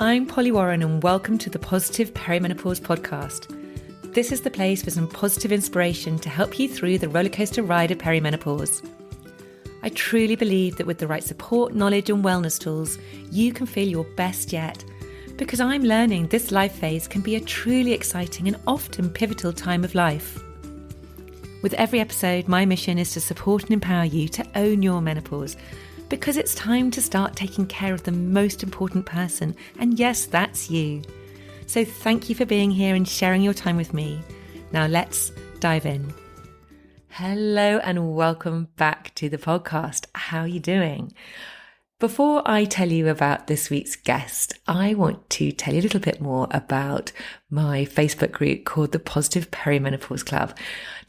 I'm Polly Warren and welcome to the Positive Perimenopause podcast. This is the place for some positive inspiration to help you through the rollercoaster ride of perimenopause. I truly believe that with the right support, knowledge and wellness tools, you can feel your best yet, because I'm learning this life phase can be a truly exciting and often pivotal time of life. With every episode, my mission is to support and empower you to own your menopause, because it's time to start taking care of the most important person, and yes, that's you. So thank you for being here and sharing your time with me. Now let's dive in. Hello and welcome back to the podcast. How are you doing? Before I tell you about this week's guest, I want to tell you a little bit more about my Facebook group called the Positive Perimenopause Club.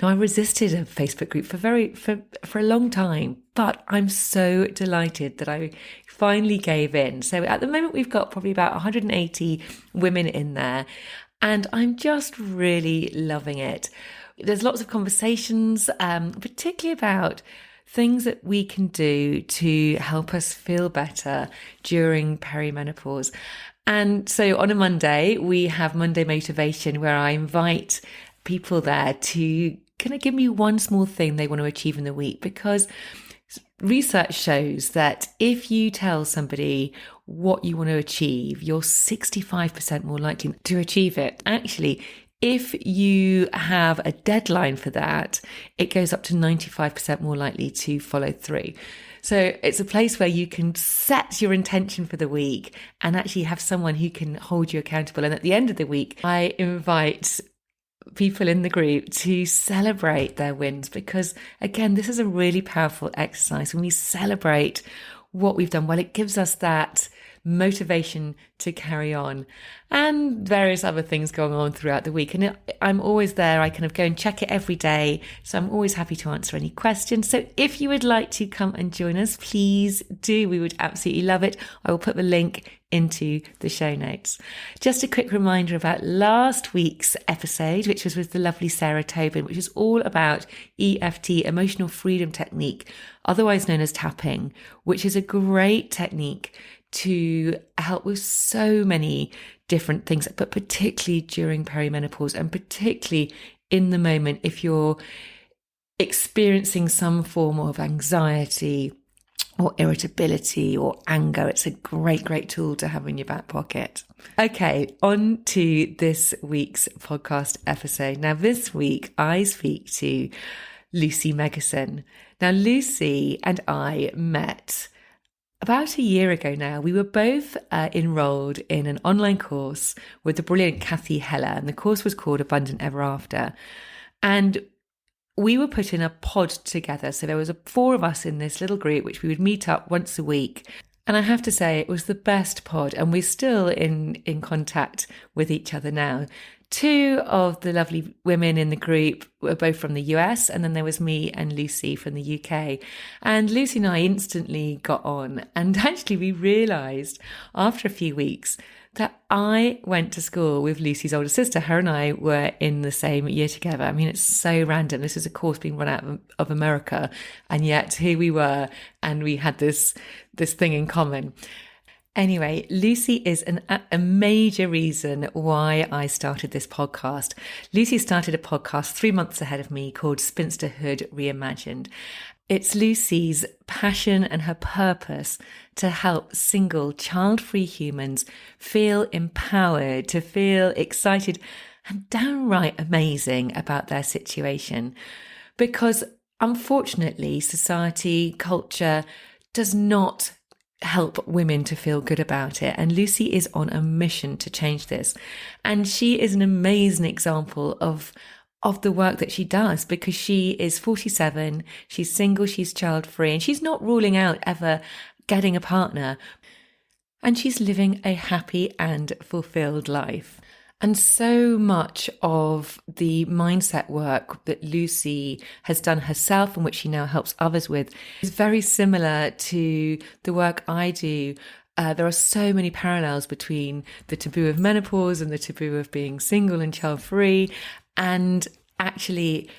Now, I resisted a Facebook group for a long time, but I'm so delighted that I finally gave in. So at the moment, we've got probably about 180 women in there, and I'm just really loving it. There's lots of conversations, particularly about things that we can do to help us feel better during perimenopause. And so on a Monday, we have Monday Motivation, where I invite people there to kind of give me one small thing they want to achieve in the week, because research shows that if you tell somebody what you want to achieve, you're 65% more likely to achieve it. Actually, if you have a deadline for that, it goes up to 95% more likely to follow through. So it's a place where you can set your intention for the week and actually have someone who can hold you accountable. And at the end of the week, I invite people in the group to celebrate their wins, because again, this is a really powerful exercise. When we celebrate what we've done, well, it gives us that motivation to carry on, and various other things going on throughout the week. And I'm always there. I kind of go and check it every day. So I'm always happy to answer any questions. So if you would like to come and join us, please do. We would absolutely love it. I will put the link into the show notes. Just a quick reminder about last week's episode, which was with the lovely Sarah Tobin, which is all about EFT, emotional freedom technique, otherwise known as tapping, which is a great technique to help with so many different things, but particularly during perimenopause, and particularly in the moment if you're experiencing some form of anxiety or irritability or anger. It's a great tool to have in your back pocket. Okay, on to this week's podcast episode. Now, this week I speak to Lucy Meggeson. Now, Lucy and I met about a year ago now. We were both enrolled in an online course with the brilliant Kathy Heller, and the course was called Abundant Ever After. And we were put in a pod together. So there was 4 of us in this little group, which we would meet up once a week. And I have to say, it was the best pod, and we're still in contact with each other now. 2 of the lovely women in the group were both from the US, and then there was me and Lucy from the UK. And Lucy and I instantly got on. And actually, we realised after a few weeks that I went to school with Lucy's older sister. Her and I were in the same year together. I mean, it's so random. This is a course being run out of America, and yet here we were, and we had this thing in common. Anyway, Lucy is a major reason why I started this podcast. Lucy started a podcast 3 months ahead of me called Spinsterhood Reimagined. It's Lucy's passion and her purpose to help single, child-free humans feel empowered, to feel excited and downright amazing about their situation. Because unfortunately, society, culture does not help women to feel good about it. And Lucy is on a mission to change this. And she is an amazing example of the work that she does, because she is 47, she's single, she's child-free, and she's not ruling out ever getting a partner. And she's living a happy and fulfilled life. And so much of the mindset work that Lucy has done herself, and which she now helps others with, is very similar to the work I do. There are so many parallels between the taboo of menopause and the taboo of being single and child-free. And actually,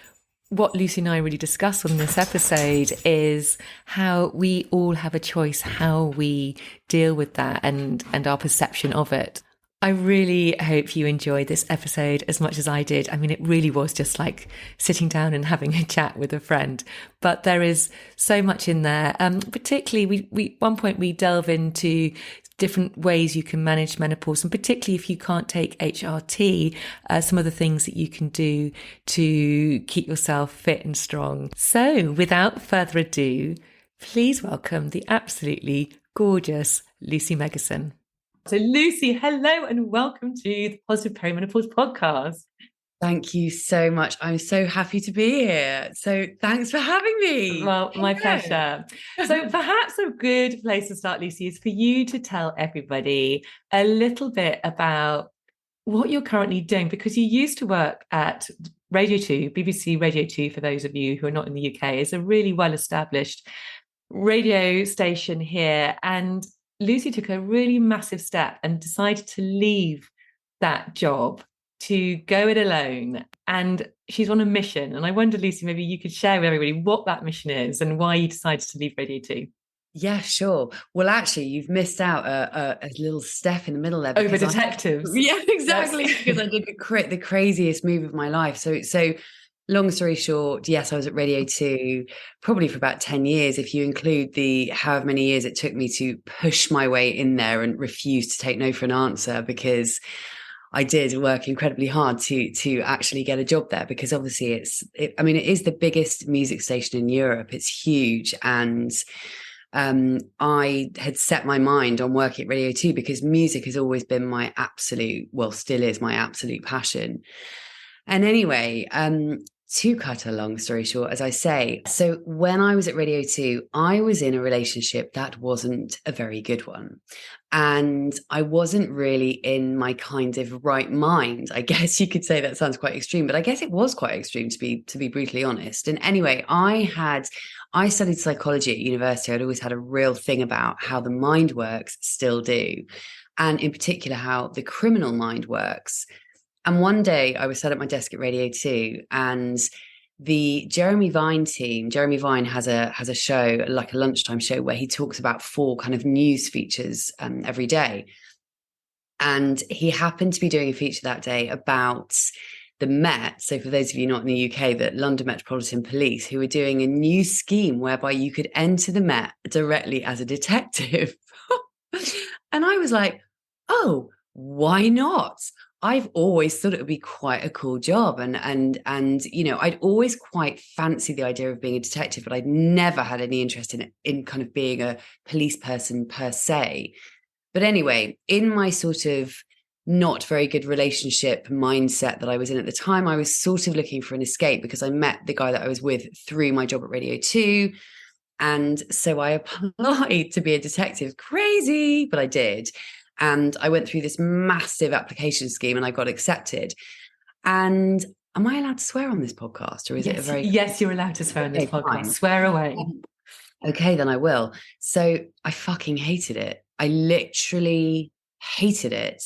what Lucy and I really discuss on this episode is how we all have a choice, how we deal with that and our perception of it. I really hope you enjoyed this episode as much as I did. I mean, it really was just like sitting down and having a chat with a friend, but there is so much in there. Particularly, we one point we delve into different ways you can manage menopause, and particularly if you can't take HRT, some of the things that you can do to keep yourself fit and strong. So without further ado, please welcome the absolutely gorgeous Lucy Meggeson. So Lucy, hello and welcome to the Positive Perimenopause podcast. Thank you so much. I'm so happy to be here. So thanks for having me. Well, my pleasure. So perhaps a good place to start, Lucy, is for you to tell everybody a little bit about what you're currently doing, because you used to work at Radio 2, BBC Radio 2, for those of you who are not in the UK, is a really well-established radio station here. And Lucy took a really massive step and decided to leave that job to go it alone. And she's on a mission. And I wonder, Lucy, maybe you could share with everybody what that mission is and why you decided to leave Radio 2. Yeah, sure. Well, actually, you've missed out a little step in the middle there. Over detectives. Yeah, exactly. Yes. Because I did the craziest move of my life. So long story short, yes, I was at Radio 2 probably for about 10 years, if you include the however many years it took me to push my way in there and refuse to take no for an answer, because I did work incredibly hard to actually get a job there, because obviously it is the biggest music station in Europe. It's huge. And I had set my mind on working at Radio 2 because music has always been my absolute, well, still is my absolute passion. And anyway, to cut a long story short, as I say, so when I was at Radio 2, I was in a relationship that wasn't a very good one. And I wasn't really in my kind of right mind. I guess you could say that sounds quite extreme, but I guess it was quite extreme, to be brutally honest. And anyway, I studied psychology at university. I'd always had a real thing about how the mind works, still do. And in particular, how the criminal mind works. And one day I was sat at my desk at Radio 2, and the Jeremy Vine team, Jeremy Vine has a show, like a lunchtime show, where he talks about 4 kind of news features every day. And he happened to be doing a feature that day about the Met. So for those of you not in the UK, the London Metropolitan Police, who were doing a new scheme whereby you could enter the Met directly as a detective. And I was like, oh, why not? I've always thought it would be quite a cool job. And you know, I'd always quite fancied the idea of being a detective, but I'd never had any interest in kind of being a police person per se. But anyway, in my sort of not very good relationship mindset that I was in at the time, I was sort of looking for an escape, because I met the guy that I was with through my job at Radio 2. And so I applied to be a detective. Crazy, but I did. And I went through this massive application scheme and I got accepted. And am I allowed to swear on this podcast, or is it a very... Yes, you're allowed to swear on this podcast. Fine. Swear away. Okay, then I will. So I fucking hated it. I literally hated it.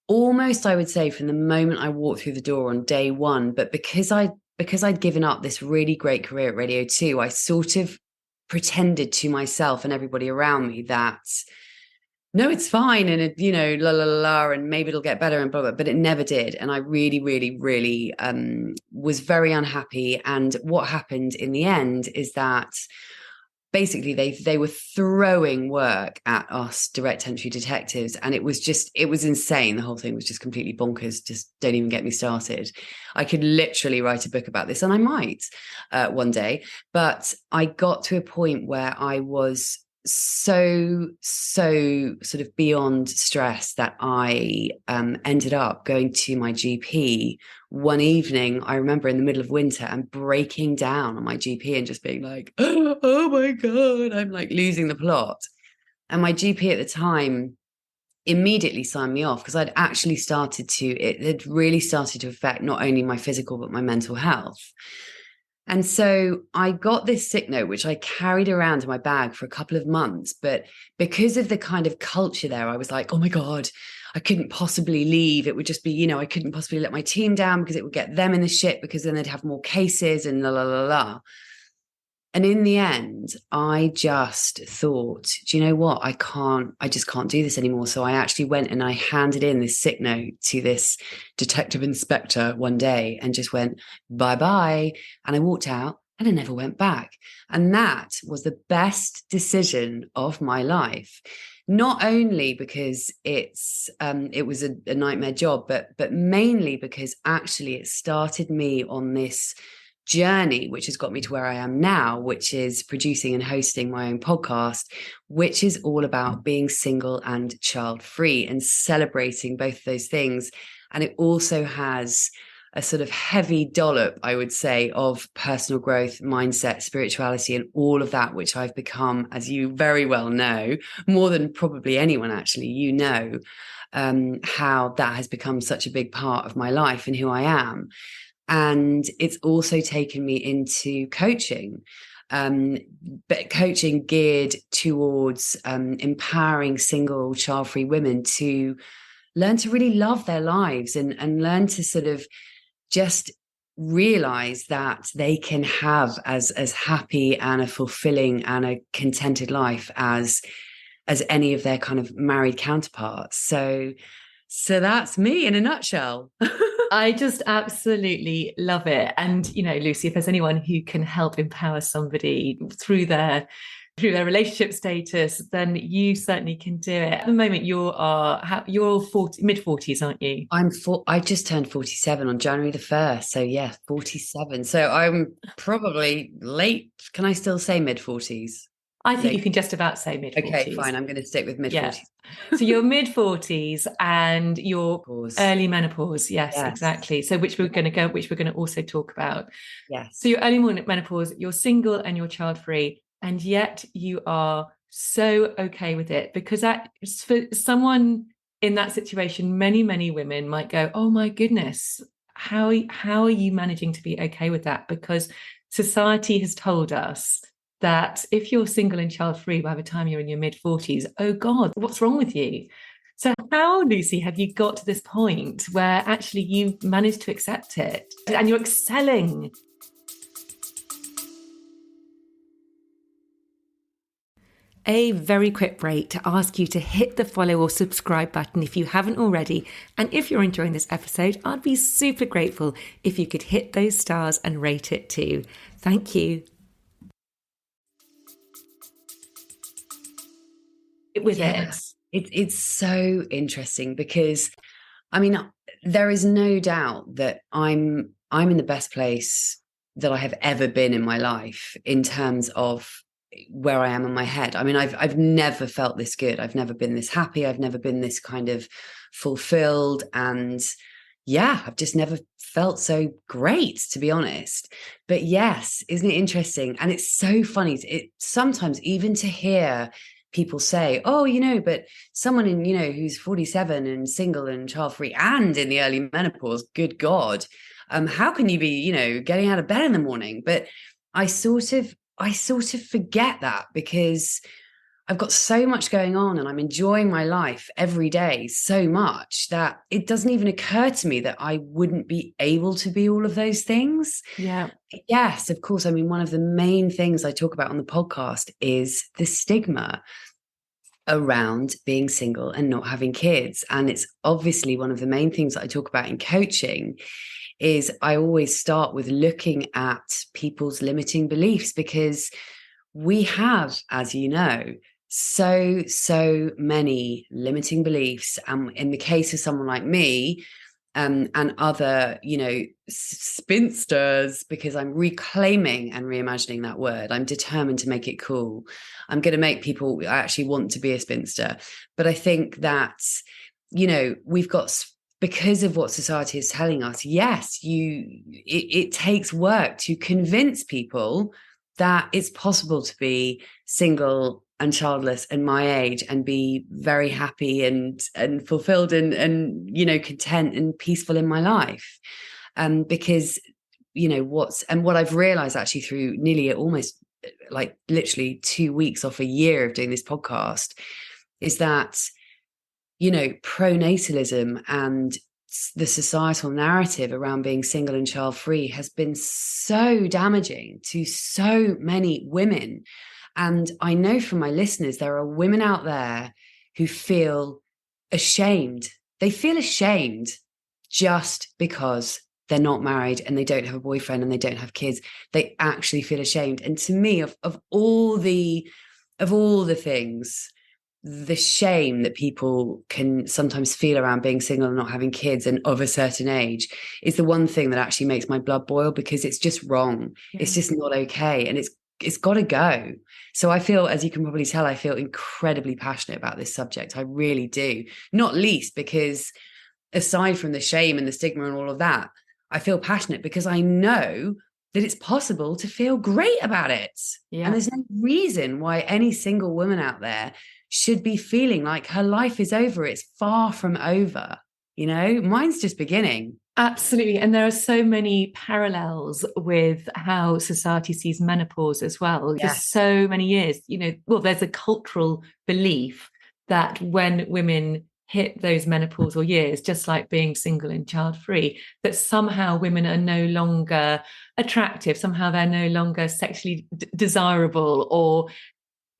Almost, I would say, from the moment I walked through the door on day one. But because I'd given up this really great career at Radio 2, I sort of pretended to myself and everybody around me that, no, it's fine. And it, you know, la, la, la, la, and maybe it'll get better and blah, blah, but it never did. And I really, really, really was very unhappy. And what happened in the end is that basically they were throwing work at us direct entry detectives. And it was insane. The whole thing was just completely bonkers. Just don't even get me started. I could literally write a book about this, and I might one day. But I got to a point where I was so sort of beyond stress that I ended up going to my GP one evening. I remember in the middle of winter and breaking down on my GP and just being like, oh my God, I'm like losing the plot. And my GP at the time immediately signed me off, because I'd actually it had really started to affect not only my physical but my mental health. And so I got this sick note, which I carried around in my bag for a couple of months. But because of the kind of culture there, I was like, oh my God, I couldn't possibly leave. It would just be, I couldn't possibly let my team down because it would get them in the shit, because then they'd have more cases and la, la, la, la. And in the end, I just thought, do you know what? I just can't do this anymore. So I actually went and I handed in this sick note to this detective inspector one day and just went, bye bye. And I walked out and I never went back. And that was the best decision of my life. Not only because it was a nightmare job, but mainly because actually it started me on this journey, which has got me to where I am now, which is producing and hosting my own podcast, which is all about being single and child free and celebrating both of those things. And it also has a sort of heavy dollop, I would say, of personal growth, mindset, spirituality, and all of that, which I've become, as you very well know, more than probably anyone actually, how that has become such a big part of my life and who I am. And it's also taken me into coaching, but coaching geared towards empowering single child-free women to learn to really love their lives and learn to sort of just realize that they can have as happy and a fulfilling and a contented life as any of their kind of married counterparts. So that's me in a nutshell. I just absolutely love it. And, Lucy, if there's anyone who can help empower somebody through their relationship status, then you certainly can do it. At the moment, you're mid-40s, aren't you? I just turned 47 on January the 1st. So yeah, 47. So I'm probably late. Can I still say mid-40s? I think you can just about say mid-40s. Okay, fine. I'm going to stick with mid-40s. Yeah. So you're mid-40s and you're early menopause. Yes, exactly. So which we're going to also talk about. Yes. So you're early menopause, you're single and you're child-free, and yet you are so okay with it, because that, for someone in that situation, many, many women might go, oh my goodness, how are you managing to be okay with that? Because society has told us that if you're single and child-free by the time you're in your mid-40s, oh God, what's wrong with you? So how, Lucy, have you got to this point where actually you managed to accept it and you're excelling? A very quick break to ask you to hit the follow or subscribe button if you haven't already. And if you're enjoying this episode, I'd be super grateful if you could hit those stars and rate it too. Thank you. It's so interesting because, I mean, there is no doubt that I'm in the best place that I have ever been in my life in terms of where I am in my head. I mean, I've never felt this good. I've never been this happy. I've never been this kind of fulfilled. And yeah, I've just never felt so great, to be honest. But yes, isn't it interesting? And it's so funny. Sometimes even to hear people say, oh, but someone in, who's 47 and single and child-free and in the early menopause, good God, how can you be, getting out of bed in the morning? But I sort of forget that because I've got so much going on and I'm enjoying my life every day so much that it doesn't even occur to me that I wouldn't be able to be all of those things. Yeah. Yes, of course. I mean, one of the main things I talk about on the podcast is the stigma around being single and not having kids. And it's obviously one of the main things that I talk about in coaching. Is I always start with looking at people's limiting beliefs, because we have, as you know, so many limiting beliefs. In the case of someone like me, and other, spinsters, because I'm reclaiming and reimagining that word. I'm determined to make it cool. I'm going to make people actually want to be a spinster. But I think that, we've got, because of what society is telling us, yes, it takes work to convince people that it's possible to be single and childless and my age and be very happy and fulfilled and content and peaceful in my life. Because what I've realized actually through nearly almost like literally 2 weeks off a year of doing this podcast is that, pronatalism and the societal narrative around being single and child free has been so damaging to so many women. And I know from my listeners, there are women out there who feel ashamed. They feel ashamed just because they're not married and they don't have a boyfriend and they don't have kids. They actually feel ashamed. And to me, of all the things, the shame that people can sometimes feel around being single and not having kids and of a certain age is the one thing that actually makes my blood boil, because it's just wrong. Yeah. It's just not okay. And it's got to go. So I feel, as you can probably tell, I feel incredibly passionate about this subject. I really do. Not least because aside from the shame and the stigma and all of that, I feel passionate because I know that it's possible to feel great about it. Yeah. And there's no reason why any single woman out there should be feeling like her life is over. It's far from over. Mine's just beginning. Absolutely. And there are so many parallels with how society sees menopause as well. Yes. For so many years, there's a cultural belief that when women hit those menopausal years, just like being single and child free, that somehow women are no longer attractive, somehow they're no longer sexually desirable or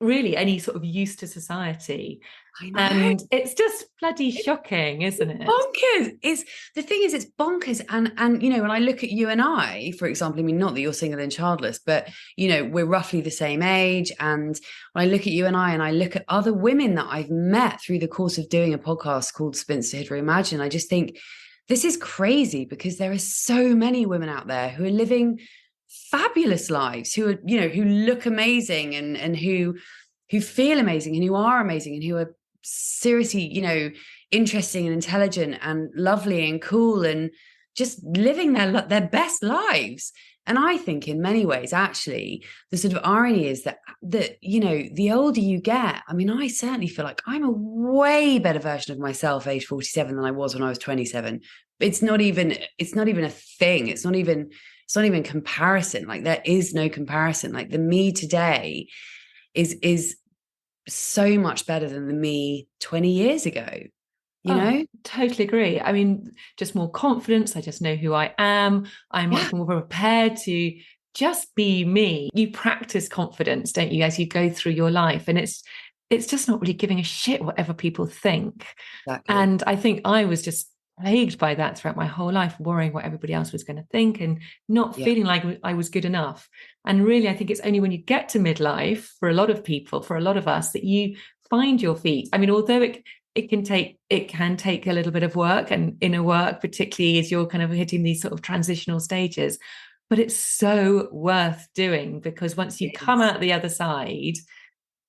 really any sort of use to society. I know. And it's just bloody shocking, isn't it? Bonkers. The thing is, it's bonkers. And when I look at you and I, for example, I mean, not that you're single and childless, but we're roughly the same age. And when I look at you and I look at other women that I've met through the course of doing a podcast called Spinsterhood Reimagined, I just think this is crazy, because there are so many women out there who are living fabulous lives, who are, who look amazing and who feel amazing and who are amazing and who are seriously, interesting and intelligent and lovely and cool and just living their best lives. And I think in many ways, actually, the sort of irony is that the older you get, I mean, I certainly feel like I'm a way better version of myself age 47 than I was when I was 27. It's not even a thing. It's not even comparison. Like, there is no comparison. Like, the me today is so much better than the me 20 years ago. Totally agree. I mean, just more confidence. I just know who I am. I'm much more prepared to just be me. You practice confidence, don't you, as you go through your life, and it's just not really giving a shit whatever people think. Exactly. And I think I was just plagued by that throughout my whole life, worrying what everybody else was going to think and not feeling like I was good enough. And really, I think it's only when you get to midlife, for a lot of people, for a lot of us, that you find your feet. I mean, although it can take a little bit of work and inner work, particularly as you're kind of hitting these sort of transitional stages, but it's so worth doing, because once you come out the other side,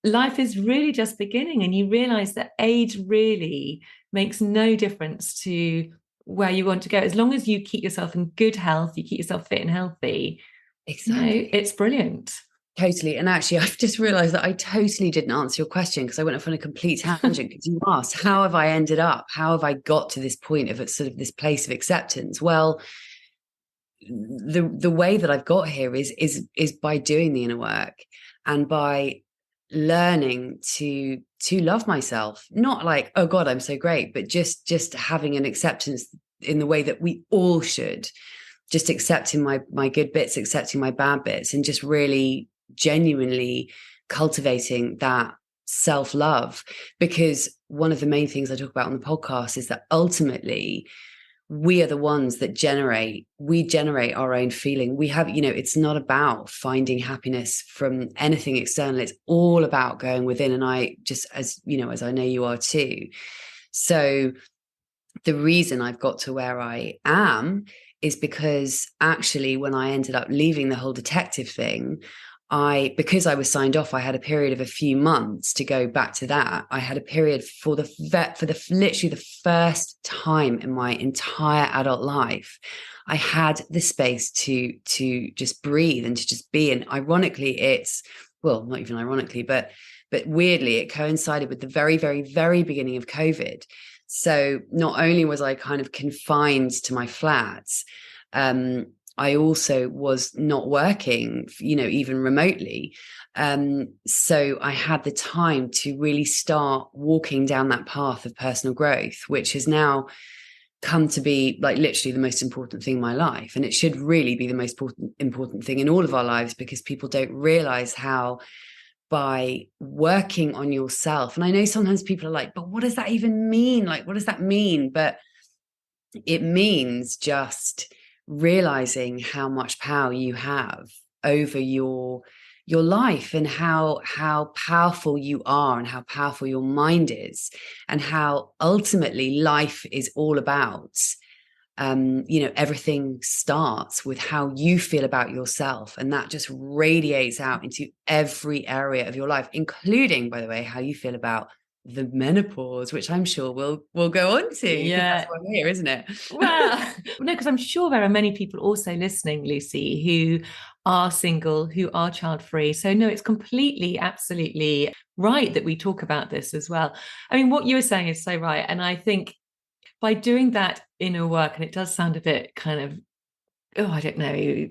life is really just beginning, and you realize that age really makes no difference to where you want to go. As long as you keep yourself in good health, you keep yourself fit and healthy. Exactly. It's brilliant. Totally. And actually, I've just realized that I totally didn't answer your question, because I went off on a complete tangent, because you asked, how have I got to this point of sort of this place of acceptance? Well, the way that I've got here is by doing the inner work and by learning to love myself, not like, oh God, I'm so great, but just having an acceptance in the way that we all should, just accepting my good bits, accepting my bad bits, and just really genuinely cultivating that self-love. Because one of the main things I talk about on the podcast is that ultimately we are the ones that generate our own feeling. We have, it's not about finding happiness from anything external. It's all about going within. And I just, as I know you are too. So the reason I've got to where I am is because actually, when I ended up leaving the whole detective thing, because I was signed off, I had a period of a few months to go back to that. I had a period for literally the first time in my entire adult life, I had the space to just breathe and to just be. And ironically, not even ironically, but weirdly, it coincided with the very, very, very beginning of COVID. So not only was I kind of confined to my flats, I also was not working, even remotely. So I had the time to really start walking down that path of personal growth, which has now come to be like literally the most important thing in my life. And it should really be the most important thing in all of our lives, because people don't realize how, by working on yourself, and I know sometimes people are like, but what does that even mean? Like, what does that mean? But it means just realizing how much power you have over your life, and how powerful you are, and how powerful your mind is, and how ultimately life is all about everything starts with how you feel about yourself, and that just radiates out into every area of your life, including, by the way, how you feel about the menopause, which I'm sure we'll go on to. Yeah, that's why we're here, isn't it? well, no, because I'm sure there are many people also listening, Lucy, who are single, who are child-free. So no, it's completely, absolutely right that we talk about this as well. I mean, what you were saying is so right. And I think by doing that inner work, and it does sound a bit kind of, oh, I don't know.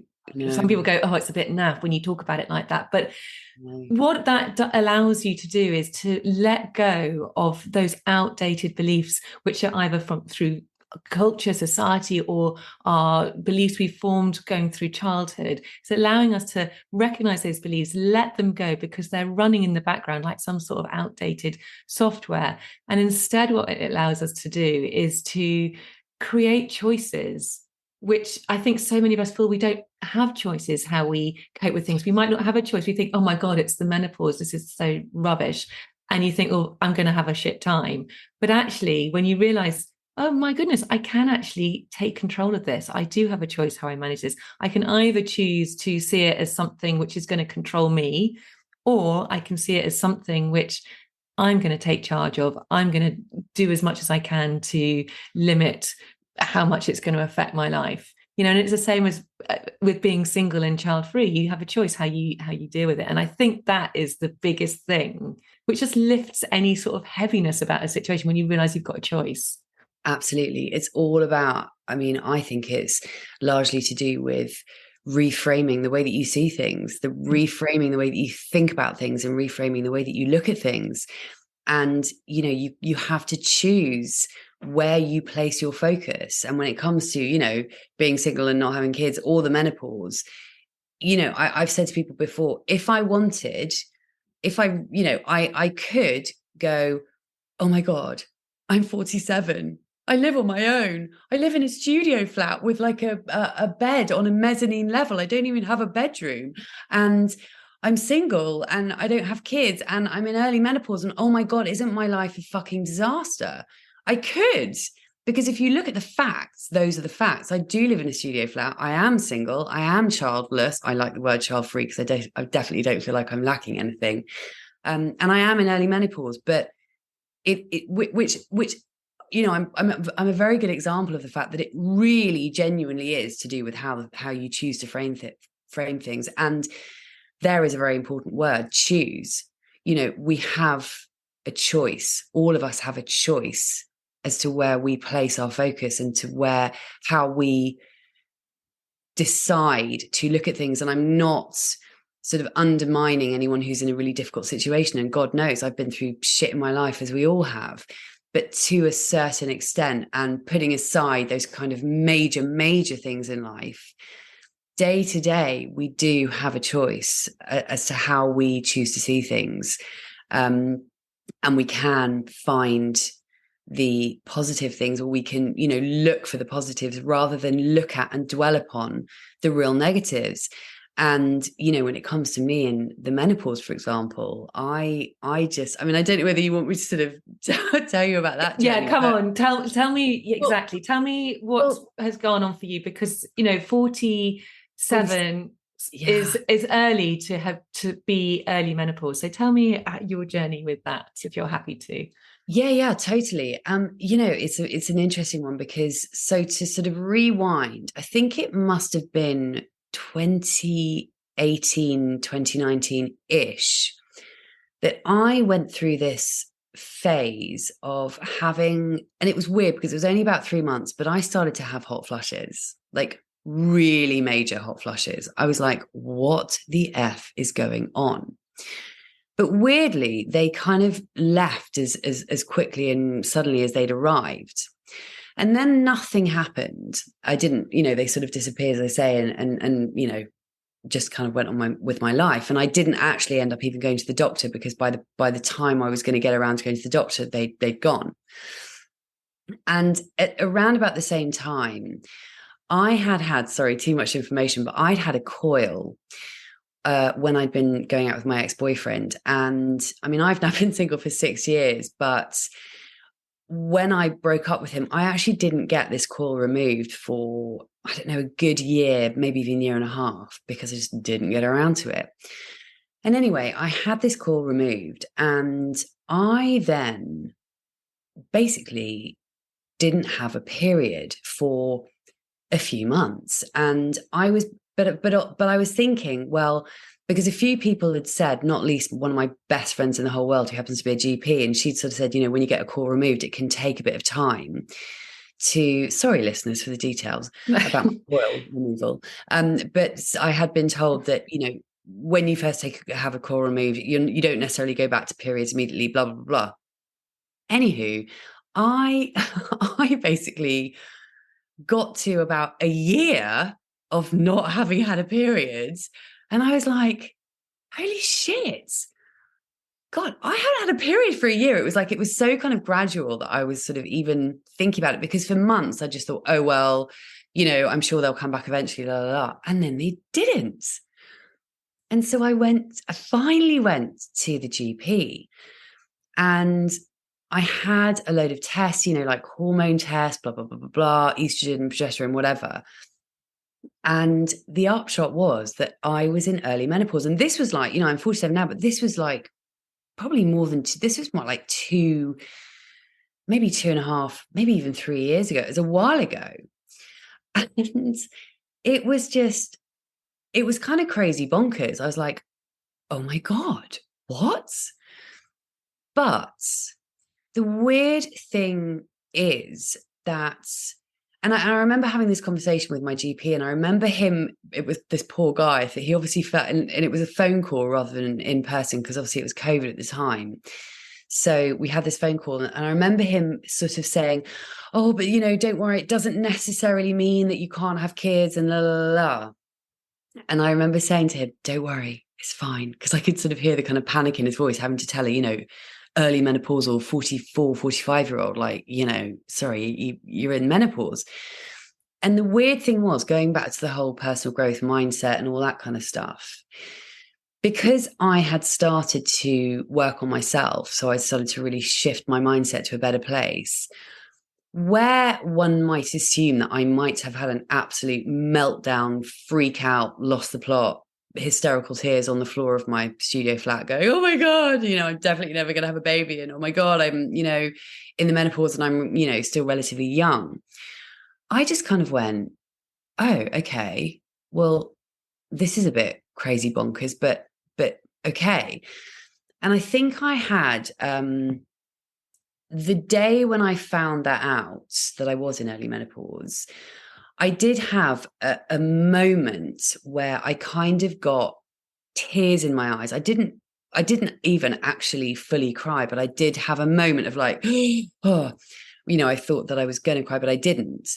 Some people go, oh, it's a bit naff when you talk about it like that. But what that allows you to do is to let go of those outdated beliefs, which are either through culture, society, or our beliefs we formed going through childhood. It's allowing us to recognize those beliefs, let them go, because they're running in the background like some sort of outdated software. And instead, what it allows us to do is to create choices, which I think so many of us feel we don't have choices how we cope with things. We might not have a choice. We think, oh my God, it's the menopause. This is so rubbish. And you think, oh, I'm going to have a shit time. But actually, when you realize, oh my goodness, I can actually take control of this. I do have a choice how I manage this. I can either choose to see it as something which is going to control me, or I can see it as something which I'm going to take charge of. I'm going to do as much as I can to limit how much it's going to affect my life. And it's the same as with being single and child-free. You have a choice how you deal with it. And I think that is the biggest thing, which just lifts any sort of heaviness about a situation when you realize you've got a choice. Absolutely. It's all about, I think it's largely to do with reframing the way that you see things, the reframing the way that you think about things, and reframing the way that you look at things. And, you have to choose where you place your focus. And when it comes to, being single and not having kids, or the menopause, I've said to people before, if I could go, oh my God, I'm 47. I live on my own. I live in a studio flat with like a bed on a mezzanine level. I don't even have a bedroom. And I'm single and I don't have kids and I'm in early menopause. And oh my God, isn't my life a fucking disaster? I could, because if you look at the facts, those are the facts. I do live in a studio flat. I am single. I am childless. I like the word child-free because I definitely don't feel like I'm lacking anything. And I am in early menopause, but which I'm a very good example of the fact that it really genuinely is to do with how you choose to frame things. And there is a very important word, choose. We have a choice. All of us have a choice as to where we place our focus and to how we decide to look at things. And I'm not sort of undermining anyone who's in a really difficult situation. And God knows I've been through shit in my life, as we all have, but to a certain extent, and putting aside those kind of major things in life, day to day, we do have a choice as to how we choose to see things. And we can find the positive things, or we can, look for the positives rather than look at and dwell upon the real negatives. And, when it comes to me and the menopause, for example, I don't know whether you want me to sort of tell you about that journey. Yeah, come on. Tell me exactly. Tell me what has gone on for you, because, 47 is early to be early menopause. So tell me your journey with that, if you're happy to. Yeah, totally. It's an interesting one, because so to sort of rewind, I think it must have been 2018, 2019-ish that I went through this phase of having, and it was weird because it was only about 3 months, but I started to have hot flushes, like really major hot flushes. I was like, what the F is going on? But weirdly, they kind of left as quickly and suddenly as they'd arrived. And then nothing happened. I didn't, they sort of disappeared, as I say, and just kind of went on with my life. And I didn't actually end up even going to the doctor, because by the time I was going to get around to going to the doctor, they'd gone. And at around about the same time, I had, sorry, too much information, but I'd had a coil when I'd been going out with my ex-boyfriend. And I mean, I've now been single for 6 years, but when I broke up with him, I actually didn't get this coil removed for, I don't know, a good year, maybe even a year and a half, because I just didn't get around to it. And anyway, I had this coil removed, and I then basically didn't have a period for a few months. And I was, but I was thinking, well, because a few people had said, not least one of my best friends in the whole world, who happens to be a GP, and she'd sort of said, when you get a coil removed, it can take a bit of time to, sorry, listeners, for the details about coil removal. But I had been told that, when you first have a coil removed, you don't necessarily go back to periods immediately, blah, blah, blah. Anywho, I basically got to about a year of not having had a period. And I was like, holy shit. God, I hadn't had a period for a year. It was so kind of gradual that I was sort of even thinking about it, because for months I just thought, oh, well, I'm sure they'll come back eventually, la, la, la. And then they didn't. And so I finally went to the GP, and I had a load of tests, like hormone tests, blah, blah, blah, blah, blah, estrogen, progesterone, whatever. And the upshot was that I was in early menopause. And this was like, I'm 47 now, but this was like probably more than this was more like 2, maybe 2.5, maybe even 3 years ago. It was a while ago. And it was kind of crazy bonkers. I was like, oh my God, what? But the weird thing is that, and I remember having this conversation with my GP, and I remember it was this poor guy that he obviously felt, and it was a phone call rather than in person, because obviously it was COVID at the time. So we had this phone call, and I remember him sort of saying, oh, but don't worry, it doesn't necessarily mean that you can't have kids, and la, la, la. And I remember saying to him, don't worry, it's fine. Because I could sort of hear the kind of panic in his voice, having to tell her, early menopausal 44, 45-year-old, like, sorry, you're in menopause. And the weird thing was, going back to the whole personal growth mindset and all that kind of stuff, because I had started to work on myself, so I started to really shift my mindset to a better place, where one might assume that I might have had an absolute meltdown, freak out, lost the plot, hysterical tears on the floor of my studio flat, going, oh my God, I'm definitely never going to have a baby. And oh my God, I'm, in the menopause, and I'm, still relatively young. I just kind of went, oh, okay, well, this is a bit crazy bonkers, but okay. And I think I had, the day when I found that out, that I was in early menopause, I did have a moment where I kind of got tears in my eyes. I didn't even actually fully cry, but I did have a moment of like, oh, I thought that I was going to cry, but I didn't.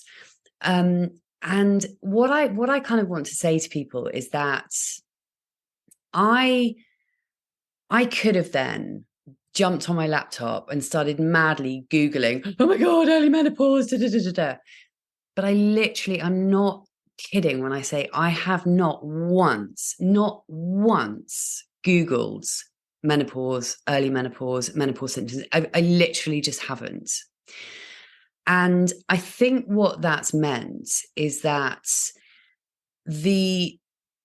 And what I kind of want to say to people is that I could have then jumped on my laptop and started madly Googling, oh my God, early menopause, da, da, da, da, da. But I'm not kidding when I say I have not once Googled menopause, early menopause, menopause symptoms. I literally just haven't. And I think what that's meant is that the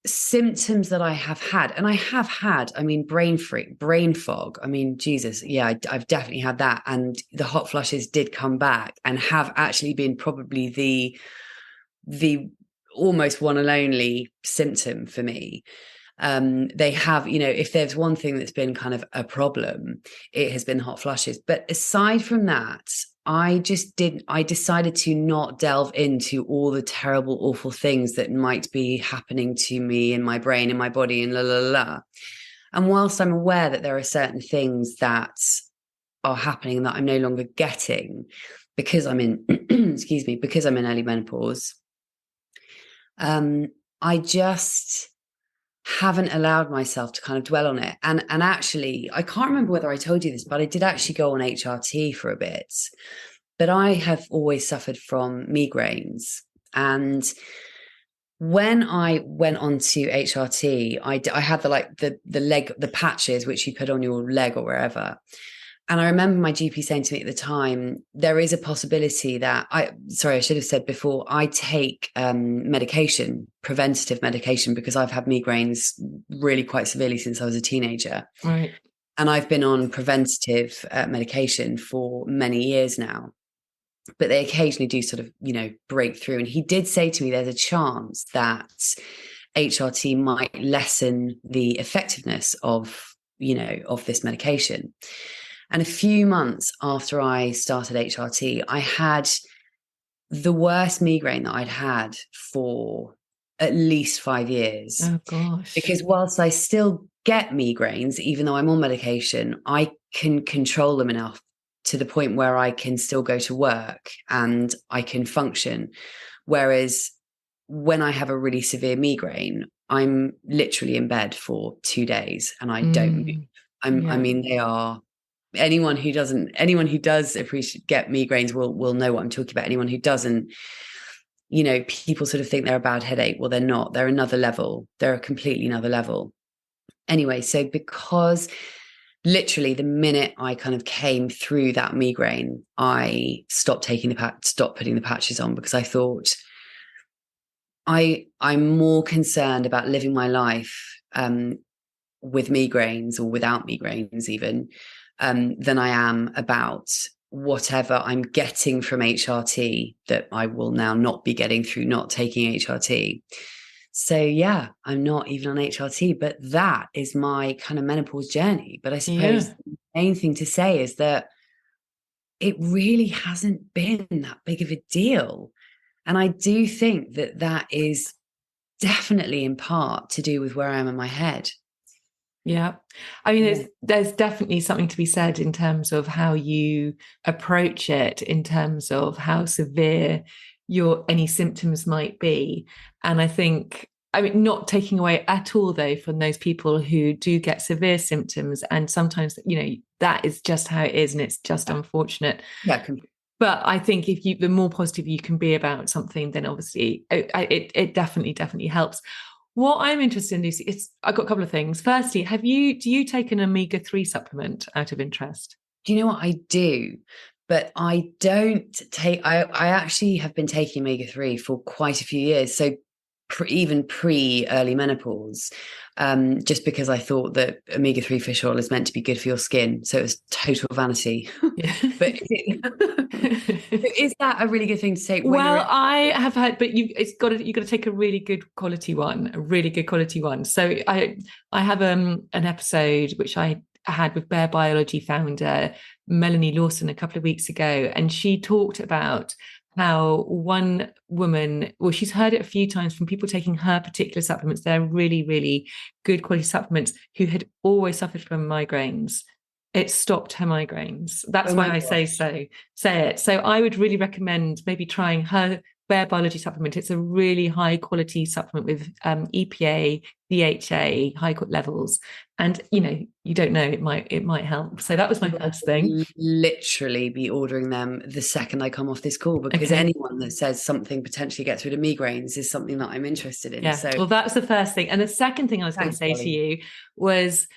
symptoms that I have had, and I have had, brain fog. Jesus, yeah, I've definitely had that. And the hot flushes did come back and have actually been probably the almost one and only symptom for me. They have, if there's one thing that's been kind of a problem, it has been hot flushes. But aside from that, I decided to not delve into all the terrible, awful things that might be happening to me in my brain, in my body, and la la la. And whilst I'm aware that there are certain things that are happening that I'm no longer getting because I'm in, excuse me, because I'm in early menopause, I just haven't allowed myself to kind of dwell on it. And actually, I can't remember whether I told you this, but I did actually go on HRT for a bit. But I have always suffered from migraines. And when I went on to HRT, I had the patches which you put on your leg or wherever. And I remember my GP saying to me at the time, there is a possibility that I should have said before, I take medication, preventative medication, because I've had migraines really quite severely since I was a teenager. Right. And I've been on preventative medication for many years now. But they occasionally do sort of, break through. And he did say to me, there's a chance that HRT might lessen the effectiveness of this medication. And a few months after I started HRT, I had the worst migraine that I'd had for at least 5 years. Oh, gosh. Because whilst I still get migraines, even though I'm on medication, I can control them enough to the point where I can still go to work and I can function. Whereas when I have a really severe migraine, I'm literally in bed for 2 days and I don't move. I mean, they are... Anyone who does get migraines will know what I'm talking about. Anyone who doesn't, people sort of think they're a bad headache. Well, they're not. They're another level. They're a completely another level. Anyway, so because literally the minute I kind of came through that migraine, I stopped putting the patches on, because I thought I'm more concerned about living my life with migraines or without migraines even, than I am about whatever I'm getting from HRT that I will now not be getting through not taking HRT. So yeah, I'm not even on HRT, but that is my kind of menopause journey. But I suppose the main thing to say is that it really hasn't been that big of a deal. And I do think that is definitely in part to do with where I am in my head. Yeah. I mean, there's definitely something to be said in terms of how you approach it, in terms of how severe any symptoms might be. And I think, not taking away at all, though, from those people who do get severe symptoms. And sometimes, that is just how it is. And it's just unfortunate. Yeah. But I think the more positive you can be about something, then obviously it definitely helps. What I'm interested in, Lucy, I've got a couple of things. Firstly, do you take an omega-3 supplement out of interest? Do you know what I do? But I don't take, I actually have been taking omega-3 for quite a few years. So even pre-early menopause, just because I thought that omega-3 fish oil is meant to be good for your skin. So it was total vanity. Yeah. But is that a really good thing to take? Well, I have heard, but you've got to take a really good quality one. So I have an episode which I had with Bare Biology founder Melanie Lawson a couple of weeks ago, and she talked about how one woman, well, she's heard it a few times from people taking her particular supplements. They're really, really good quality supplements, who had always suffered from migraines. It stopped her migraines. That's why I say it. So I would really recommend maybe trying her Bare Biology supplement. It's a really high quality supplement with EPA, DHA, high levels. And, you don't know, it might help. So that was my first thing. Literally be ordering them the second I come off this call, because anyone that says something potentially gets rid of migraines is something that I'm interested in. Yeah. So, well, that's the first thing. And the second thing I was going to say to you was,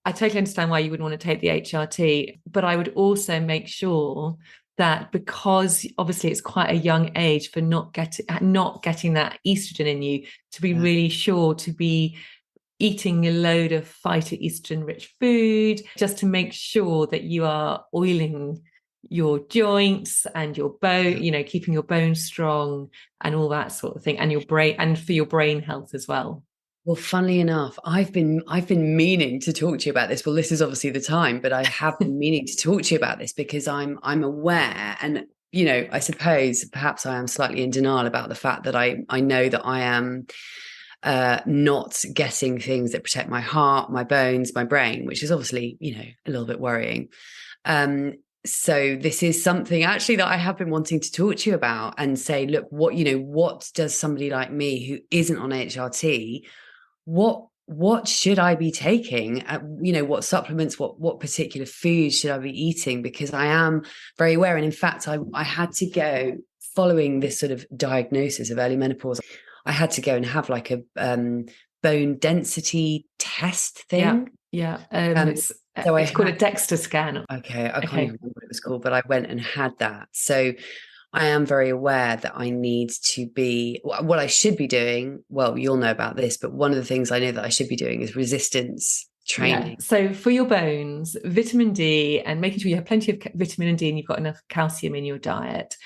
I totally understand why you would want to take the HRT, but I would also make sure that, because obviously it's quite a young age for not getting that estrogen in you, to be really sure to be eating a load of phytoestrogen rich food, just to make sure that you are oiling your joints and your bone, keeping your bones strong and all that sort of thing, and your brain, and for your brain health as well. Well, funnily enough, I've been meaning to talk to you about this. Well, this is obviously the time, but I have been meaning to talk to you about this because I'm aware, and I suppose perhaps I am slightly in denial about the fact that I know that I am not getting things that protect my heart, my bones, my brain, which is obviously, a little bit worrying. So this is something actually that I have been wanting to talk to you about and say, look, what does somebody like me who isn't on HRT, what should I be taking? What supplements, what particular foods should I be eating? Because I am very aware. And in fact, I had to go following this sort of diagnosis of early menopause. I had to go and have like a bone density test thing. Yeah. So it's called a DEXA scan. Okay, I can't even remember what it was called, but I went and had that. So I am very aware that I need to be, what I should be doing. Well, you'll know about this, but one of the things I know that I should be doing is resistance training. Yeah. So for your bones, vitamin D, and making sure you have plenty of vitamin D and you've got enough calcium in your diet.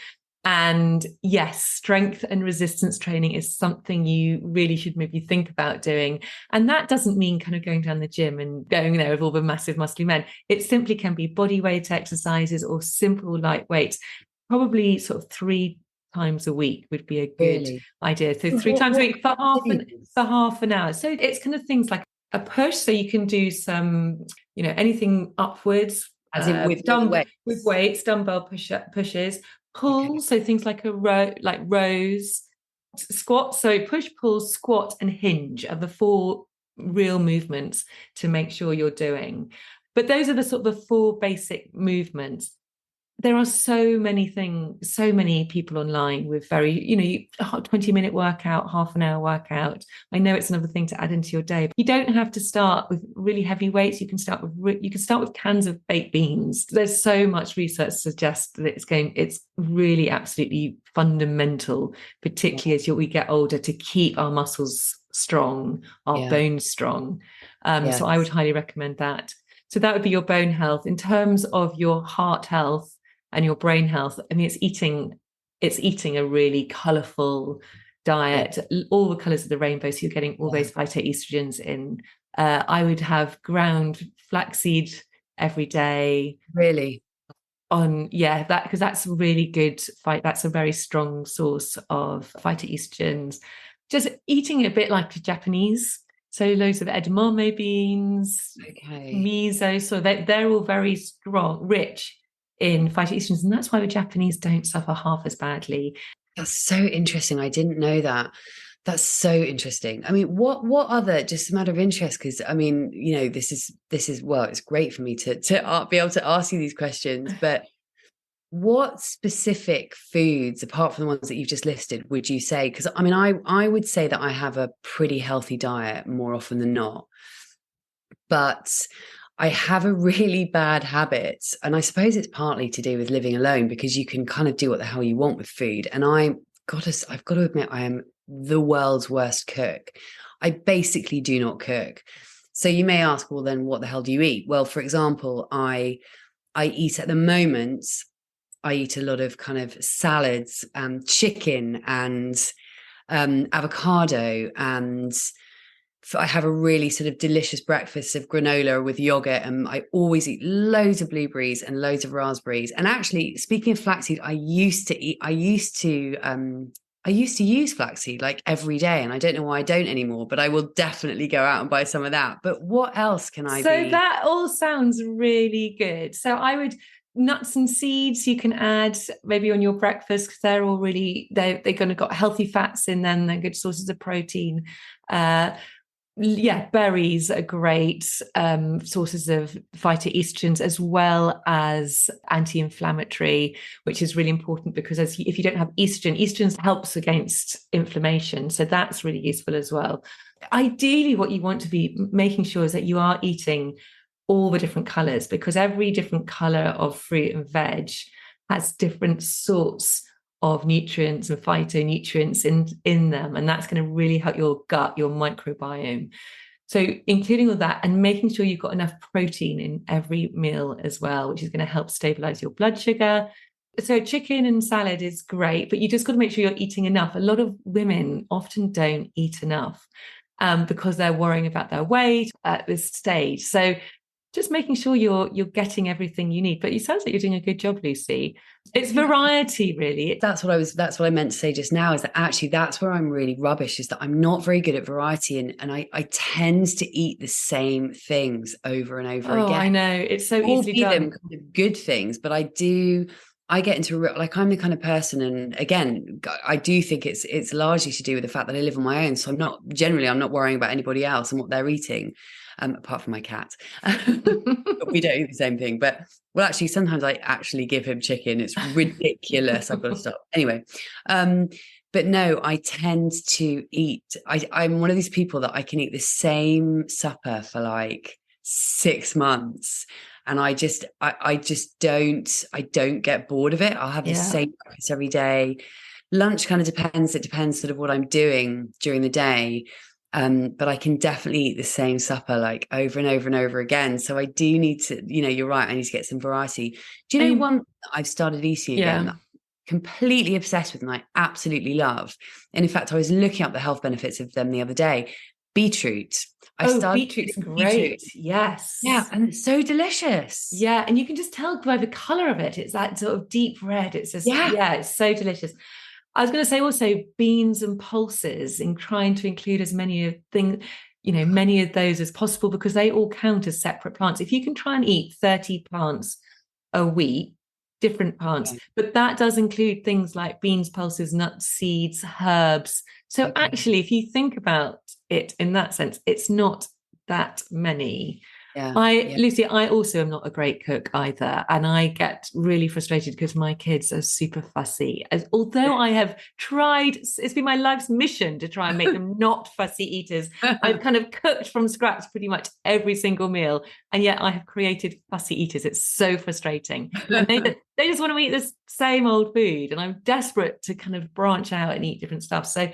And yes, strength and resistance training is something you really should maybe think about doing. And that doesn't mean kind of going down the gym and going there with all the massive muscly men. It simply can be body weight exercises or simple lightweight, probably sort of 3 times a week would be a good idea. So 3 times a week for half an hour. So it's kind of things like a push. So you can do some, anything upwards, as in with weights, dumbbell pushes. Pull, so things like rows, squat. So push, pull, squat, and hinge are the 4 real movements to make sure you're doing. But those are the sort of the 4 basic movements. There are so many people online with very, 20-minute workout, half an hour workout. I know it's another thing to add into your day. You don't have to start with really heavy weights. You can start with cans of baked beans. There's so much research suggests that it's really absolutely fundamental, particularly as we get older, to keep our muscles strong, our bones strong. So I would highly recommend that. So that would be your bone health. In terms of your heart health and your brain health, I mean, it's eating a really colourful diet, all the colours of the rainbow, so you're getting all those phytoestrogens in. I would have ground flaxseed every day. Really? Because that's really good. That's a very strong source of phytoestrogens. Just eating a bit like the Japanese. So loads of edamame beans, miso. So they're all very strong, rich in phytoestrogens, and that's why the Japanese don't suffer half as badly. That's so interesting. I didn't know that. That's so interesting. I mean, what other, just a matter of interest, because I mean, this is well, it's great for me to be able to ask you these questions, but what specific foods, apart from the ones that you've just listed, would you say? Because I mean, I would say that I have a pretty healthy diet more often than not, but I have a really bad habit, and I suppose it's partly to do with living alone, because you can kind of do what the hell you want with food. And I've got to admit, I am the world's worst cook. I basically do not cook. So you may ask, well, then what the hell do you eat? Well, for example, I eat at the moment, I eat a lot of kind of salads and chicken and avocado, and I have a really sort of delicious breakfast of granola with yogurt, and I always eat loads of blueberries and loads of raspberries. And actually, speaking of flaxseed, I used to use flaxseed like every day, and I don't know why I don't anymore, but I will definitely go out and buy some of that. But what else can I So that all sounds really good. So I would, nuts and seeds you can add maybe on your breakfast, because they're all really, they're going to got healthy fats in them. They're good sources of protein. Berries are great sources of phytoestrogens, as well as anti-inflammatory, which is really important, because if you don't have estrogen helps against inflammation. So that's really useful as well. Ideally, what you want to be making sure is that you are eating all the different colours, because every different colour of fruit and veg has different sorts of nutrients and phytonutrients in them, and that's going to really help your gut, your microbiome. So including all that and making sure you've got enough protein in every meal as well, which is going to help stabilize your blood sugar. So chicken and salad is great, but you just got to make sure you're eating enough. A lot of women often don't eat enough. because they're worrying about their weight at this stage. So just making sure you're getting everything you need. But it sounds like you're doing a good job, Lucy. It's variety, really. That's what I meant to say just now, is that actually that's where I'm really rubbish, is that I'm not very good at variety, and I tend to eat the same things over and over again. I know, it's so easily done. Them kind of good things, but I get into like, I'm the kind of person, and again, I do think it's largely to do with the fact that I live on my own, so I'm not worrying about anybody else and what they're eating, apart from my cat. We don't eat the same thing, but well, actually sometimes I actually give him chicken. It's ridiculous. I've got to stop anyway. But no, I tend to eat, I'm one of these people that I can eat the same supper for like 6 months, and I don't get bored of it. I'll have the same breakfast every day. Lunch kind of depends. It depends sort of what I'm doing during the day. But I can definitely eat the same supper like over and over and over again. So I do need to, you're right, I need to get some variety. Do you know one that I've started eating again that I'm completely obsessed with and I absolutely love? And in fact, I was looking up the health benefits of them the other day. Beetroot. Beetroot's great. Yes. Yeah, and it's so delicious. Yeah, and you can just tell by the colour of it. It's that sort of deep red. It's just, it's so delicious. I was going to say also beans and pulses, in trying to include as many many of those as possible, because they all count as separate plants. If you can try and eat 30 plants a week, different plants, but that does include things like beans, pulses, nuts, seeds, herbs. So actually, if you think about it in that sense, it's not that many. Lucy, I also am not a great cook either, and I get really frustrated because my kids are super fussy. Although I have tried, it's been my life's mission to try and make them not fussy eaters. I've kind of cooked from scratch pretty much every single meal, and yet I have created fussy eaters. It's so frustrating. And they just want to eat this same old food, and I'm desperate to kind of branch out and eat different stuff. So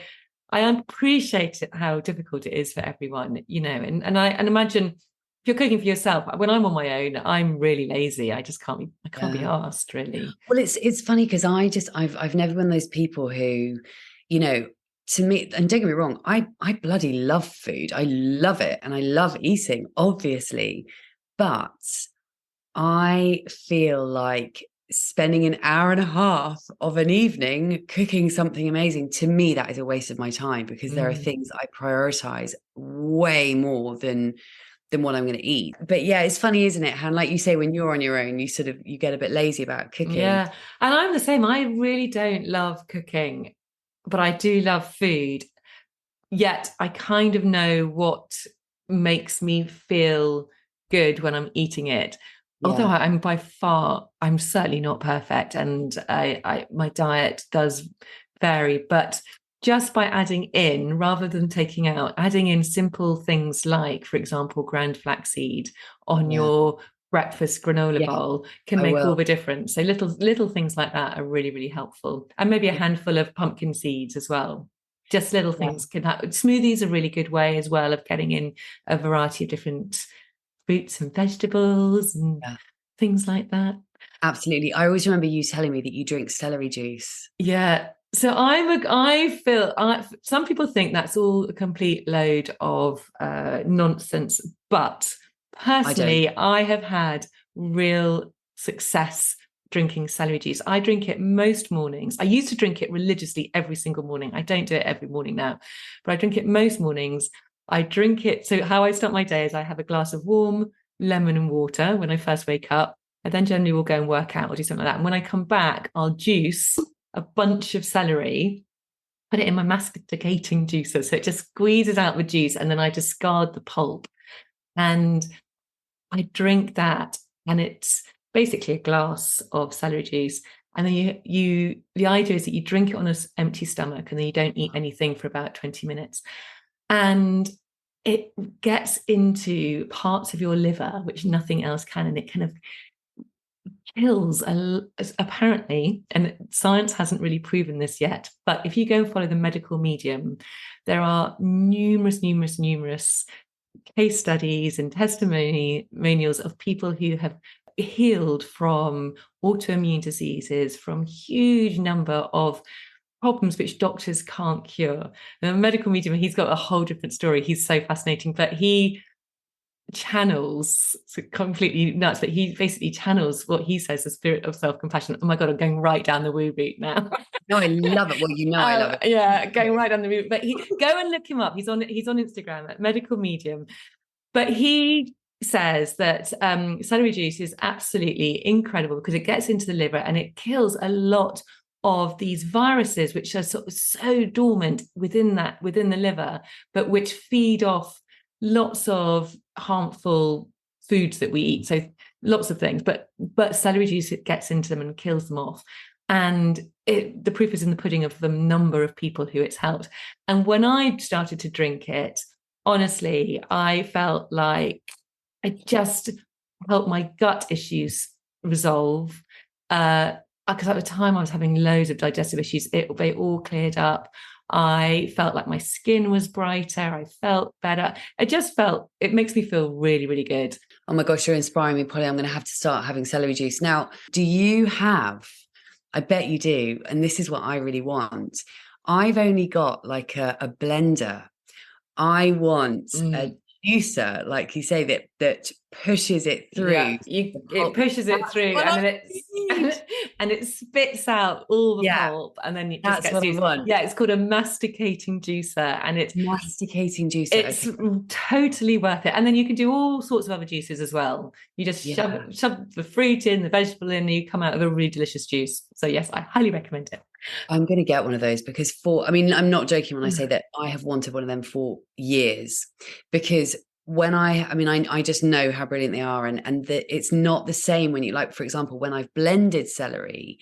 I appreciate how difficult it is for everyone, and I imagine, if you're cooking for yourself, when I'm on my own, I'm really lazy. I just can't be asked, really. Well, it's funny because I've never been those people who, to me, and don't get me wrong, I bloody love food. I love it, and I love eating, obviously, but I feel like spending an hour and a half of an evening cooking something amazing, to me, that is a waste of my time, because there are things I prioritize way more than what I'm going to eat. But yeah, it's funny, isn't it? And like you say, when you're on your own, you get a bit lazy about cooking. Yeah. And I'm the same. I really don't love cooking, but I do love food. Yet I kind of know what makes me feel good when I'm eating it. Although I'm certainly not perfect, and my diet does vary, but just by adding in, rather than taking out, adding in simple things like, for example, ground flaxseed on your breakfast granola bowl can make all the difference. So little things like that are really, really helpful. And maybe a handful of pumpkin seeds as well. Just little things can happen. Smoothies are a really good way as well of getting in a variety of different fruits and vegetables and things like that. Absolutely. I always remember you telling me that you drink celery juice. Yeah. So some people think that's all a complete load of nonsense, but personally, I have had real success drinking celery juice. I drink it most mornings. I used to drink it religiously every single morning. I don't do it every morning now, but I drink it most mornings. I drink it. So how I start my day is I have a glass of warm lemon and water when I first wake up. I then generally will go and work out or do something like that. And when I come back, I'll juice a bunch of celery, put it in my masticating juicer, so it just squeezes out the juice, and then I discard the pulp, and I drink that, and it's basically a glass of celery juice. And then the idea is that you drink it on an empty stomach, and then you don't eat anything for about 20 minutes, and it gets into parts of your liver which nothing else can, and it kind of kills apparently, and science hasn't really proven this yet, but if you go and follow the medical medium, there are numerous case studies and testimonials of people who have healed from autoimmune diseases, from huge number of problems which doctors can't cure. Now, a medical medium, he's got a whole different story. He's so fascinating, but he channels, so completely nuts, but he basically channels what he says, the spirit of self-compassion. Oh my God, I'm going right down the woo route now. No, I love it. Well, I love it. Yeah, going right down the route. But go and look him up. He's on Instagram at medical medium. But he says that celery juice is absolutely incredible because it gets into the liver and it kills a lot of these viruses which are sort of so dormant within the liver, but which feed off lots of harmful foods that we eat. So lots of things, but celery juice, it gets into them and kills them off. And the proof is in the pudding of the number of people who it's helped. And when I started to drink it, honestly, I felt like I just helped my gut issues resolve. Because at the time I was having loads of digestive issues. They all cleared up. I felt like my skin was brighter. I felt better. It makes me feel really, really good. Oh my gosh, you're inspiring me, Polly. I'm going to have to start having celery juice. Now, do you have, I bet you do, and this is what I really want. I've only got like a blender. I want a juicer, like you say, that pushes it through. Yeah, it pushes it through, and then it spits out all the pulp, and then it just gets juice. Yeah, it's called a masticating juicer, and it's masticating juicer. It's totally worth it. And then you can do all sorts of other juices as well. You just shove the fruit in, the vegetable in, and you come out with a really delicious juice. So yes, I highly recommend it. I'm going to get one of those because I'm not joking when I say that I have wanted one of them for years, because when I just know how brilliant they are, and that it's not the same when you, like, for example, when I've blended celery,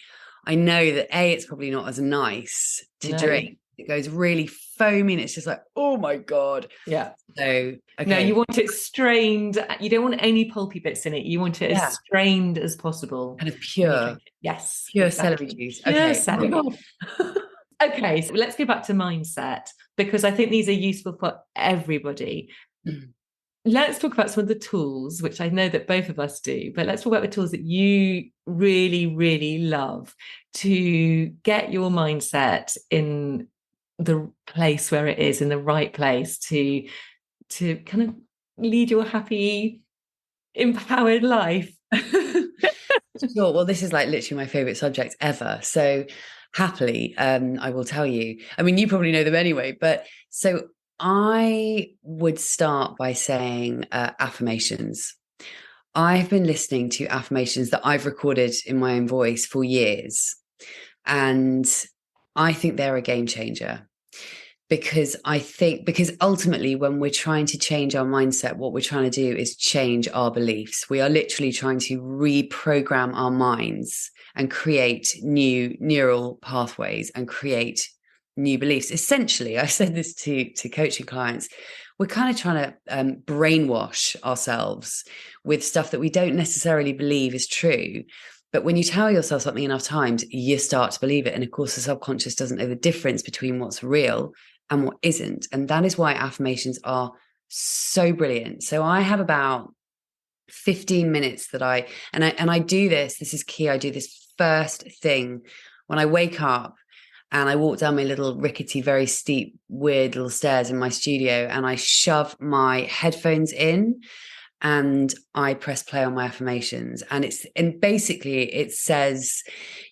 I know that it's probably not as nice to drink. It goes really foamy and it's just like, oh my God. Yeah. So, okay. No, you want it strained. You don't want any pulpy bits in it. You want it as strained as possible. Kind of pure. Yes. Pure exactly. Celery juice. Pure okay. celery. Okay, so let's go back to mindset, because I think these are useful for everybody. Let's talk about some of the tools, which I know that both of us do, but let's talk about the tools that you really, really love to get your mindset in the place where it is, in the right place to kind of lead your happy, empowered life. Sure. Well, this is like literally my favorite subject ever. So happily, I will tell you. I mean, you probably know them anyway, but so I would start by saying affirmations. I've been listening to affirmations that I've recorded in my own voice for years, and I think they're a game changer. Because ultimately, when we're trying to change our mindset, what we're trying to do is change our beliefs. We are literally trying to reprogram our minds and create new neural pathways and create new beliefs. Essentially, I said this to coaching clients, we're kind of trying to brainwash ourselves with stuff that we don't necessarily believe is true. But when you tell yourself something enough times, you start to believe it. And of course, the subconscious doesn't know the difference between what's real and what isn't. And that is why affirmations are so brilliant. So I have about 15 minutes that I do this is key. I do this first thing when I wake up, and I walk down my little rickety, very steep, weird little stairs in my studio, and I shove my headphones in and I press play on my affirmations. And basically it says,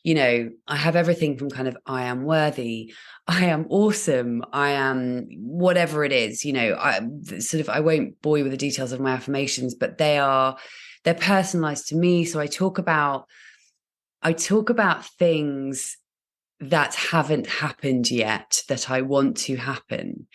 I have everything from kind of, I am worthy, I am awesome, I am whatever it is, I won't bore you with the details of my affirmations, but they're personalized to me. So I talk about things that haven't happened yet that I want to happen.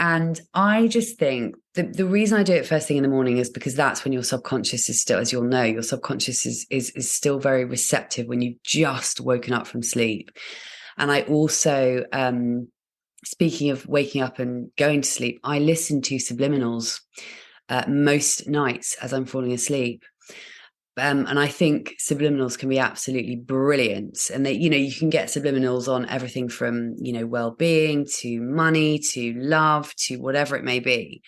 And I just think the reason I do it first thing in the morning is because that's when your subconscious is still, as you'll know, your subconscious is still very receptive when you've just woken up from sleep. And I also, speaking of waking up and going to sleep, I listen to subliminals most nights as I'm falling asleep. And I think subliminals can be absolutely brilliant. And they, you can get subliminals on everything from, well-being to money, to love, to whatever it may be.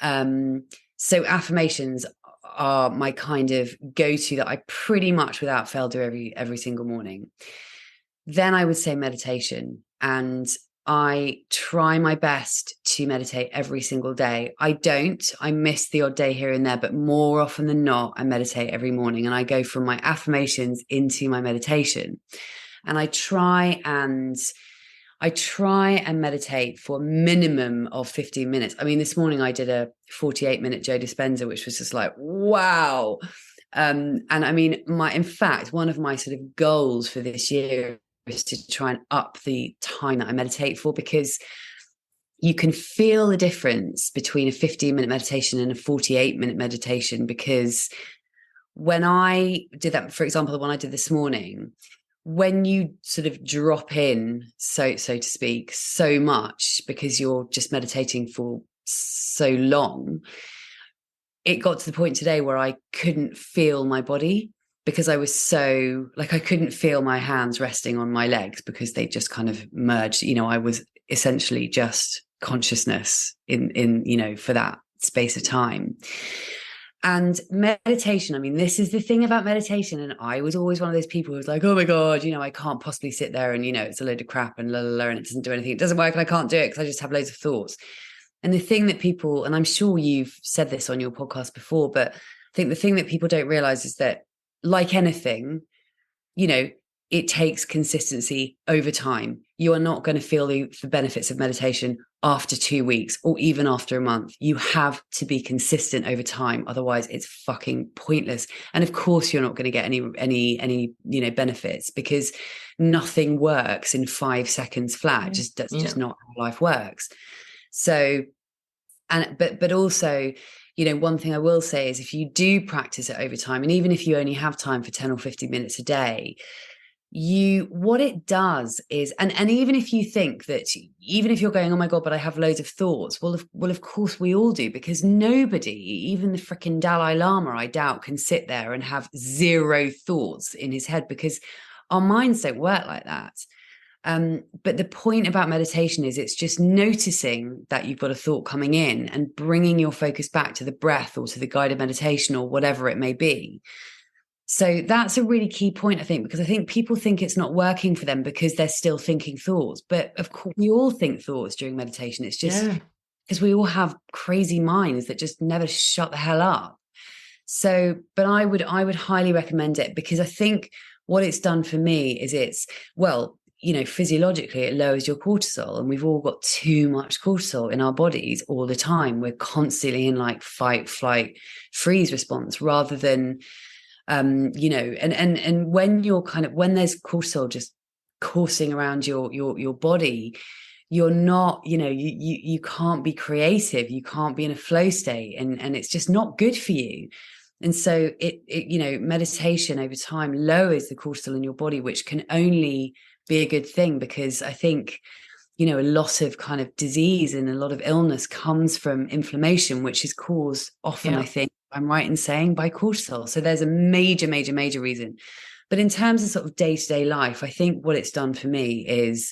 So affirmations are my kind of go-to that I pretty much without fail do every single morning. then I would say meditation. And I try my best to meditate every single day. I miss the odd day here and there, but more often than not, I meditate every morning, and I go from my affirmations into my meditation. And I try and meditate for a minimum of 15 minutes. I mean, this morning I did a 48-minute Joe Dispenza, which was just like, wow. And I mean, in fact, one of my sort of goals for this year is to try and up the time that I meditate for, because you can feel the difference between a 15-minute meditation and a 48-minute meditation. Because when I did that, for example, the one I did this morning, when you sort of drop in, so to speak, so much because you're just meditating for so long, it got to the point today where I couldn't feel my body, because I was so, like, I couldn't feel my hands resting on my legs because they just kind of merged. You know, I was essentially just consciousness in for that space of time. And meditation, I mean, this is the thing about meditation. And I was always one of those people who was like, oh my God, I can't possibly sit there and, it's a load of crap and la la la, and it doesn't do anything. It doesn't work and I can't do it because I just have loads of thoughts. And the thing that people, and I'm sure you've said this on your podcast before, but I think the thing that people don't realize is that, like anything, it takes consistency over time. You are not going to feel the benefits of meditation after 2 weeks or even after a month. You have to be consistent over time. Otherwise it's fucking pointless. And of course you're not going to get any benefits, because nothing works in 5 seconds flat. That's just not how life works. So, but also, one thing I will say is, if you do practice it over time, and even if you only have time for 10 or 15 minutes a day, what it does is, and even if you think that, even if you're going, oh my God, but I have loads of thoughts. Well, of course we all do, because nobody, even the freaking Dalai Lama, I doubt, can sit there and have 0 thoughts in his head, because our minds don't work like that. But the point about meditation is, it's just noticing that you've got a thought coming in and bringing your focus back to the breath or to the guided meditation or whatever it may be. So that's a really key point, I think, because I think people think it's not working for them because they're still thinking thoughts. But of course, we all think thoughts during meditation. It's just because we all have crazy minds that just never shut the hell up. So, but I would highly recommend it, because I think what it's done for me is physiologically, it lowers your cortisol, and we've all got too much cortisol in our bodies all the time. We're constantly in like fight, flight, freeze response, rather than, and when you're when there's cortisol just coursing around your body, you're not, you can't be creative, you can't be in a flow state, and it's just not good for you. And so it meditation over time lowers the cortisol in your body, which can only be a good thing, because I think, a lot of kind of disease and a lot of illness comes from inflammation, which is caused often, I think I'm right in saying, by cortisol. So there's a major, major, major reason. But in terms of sort of day-to-day life, I think what it's done for me is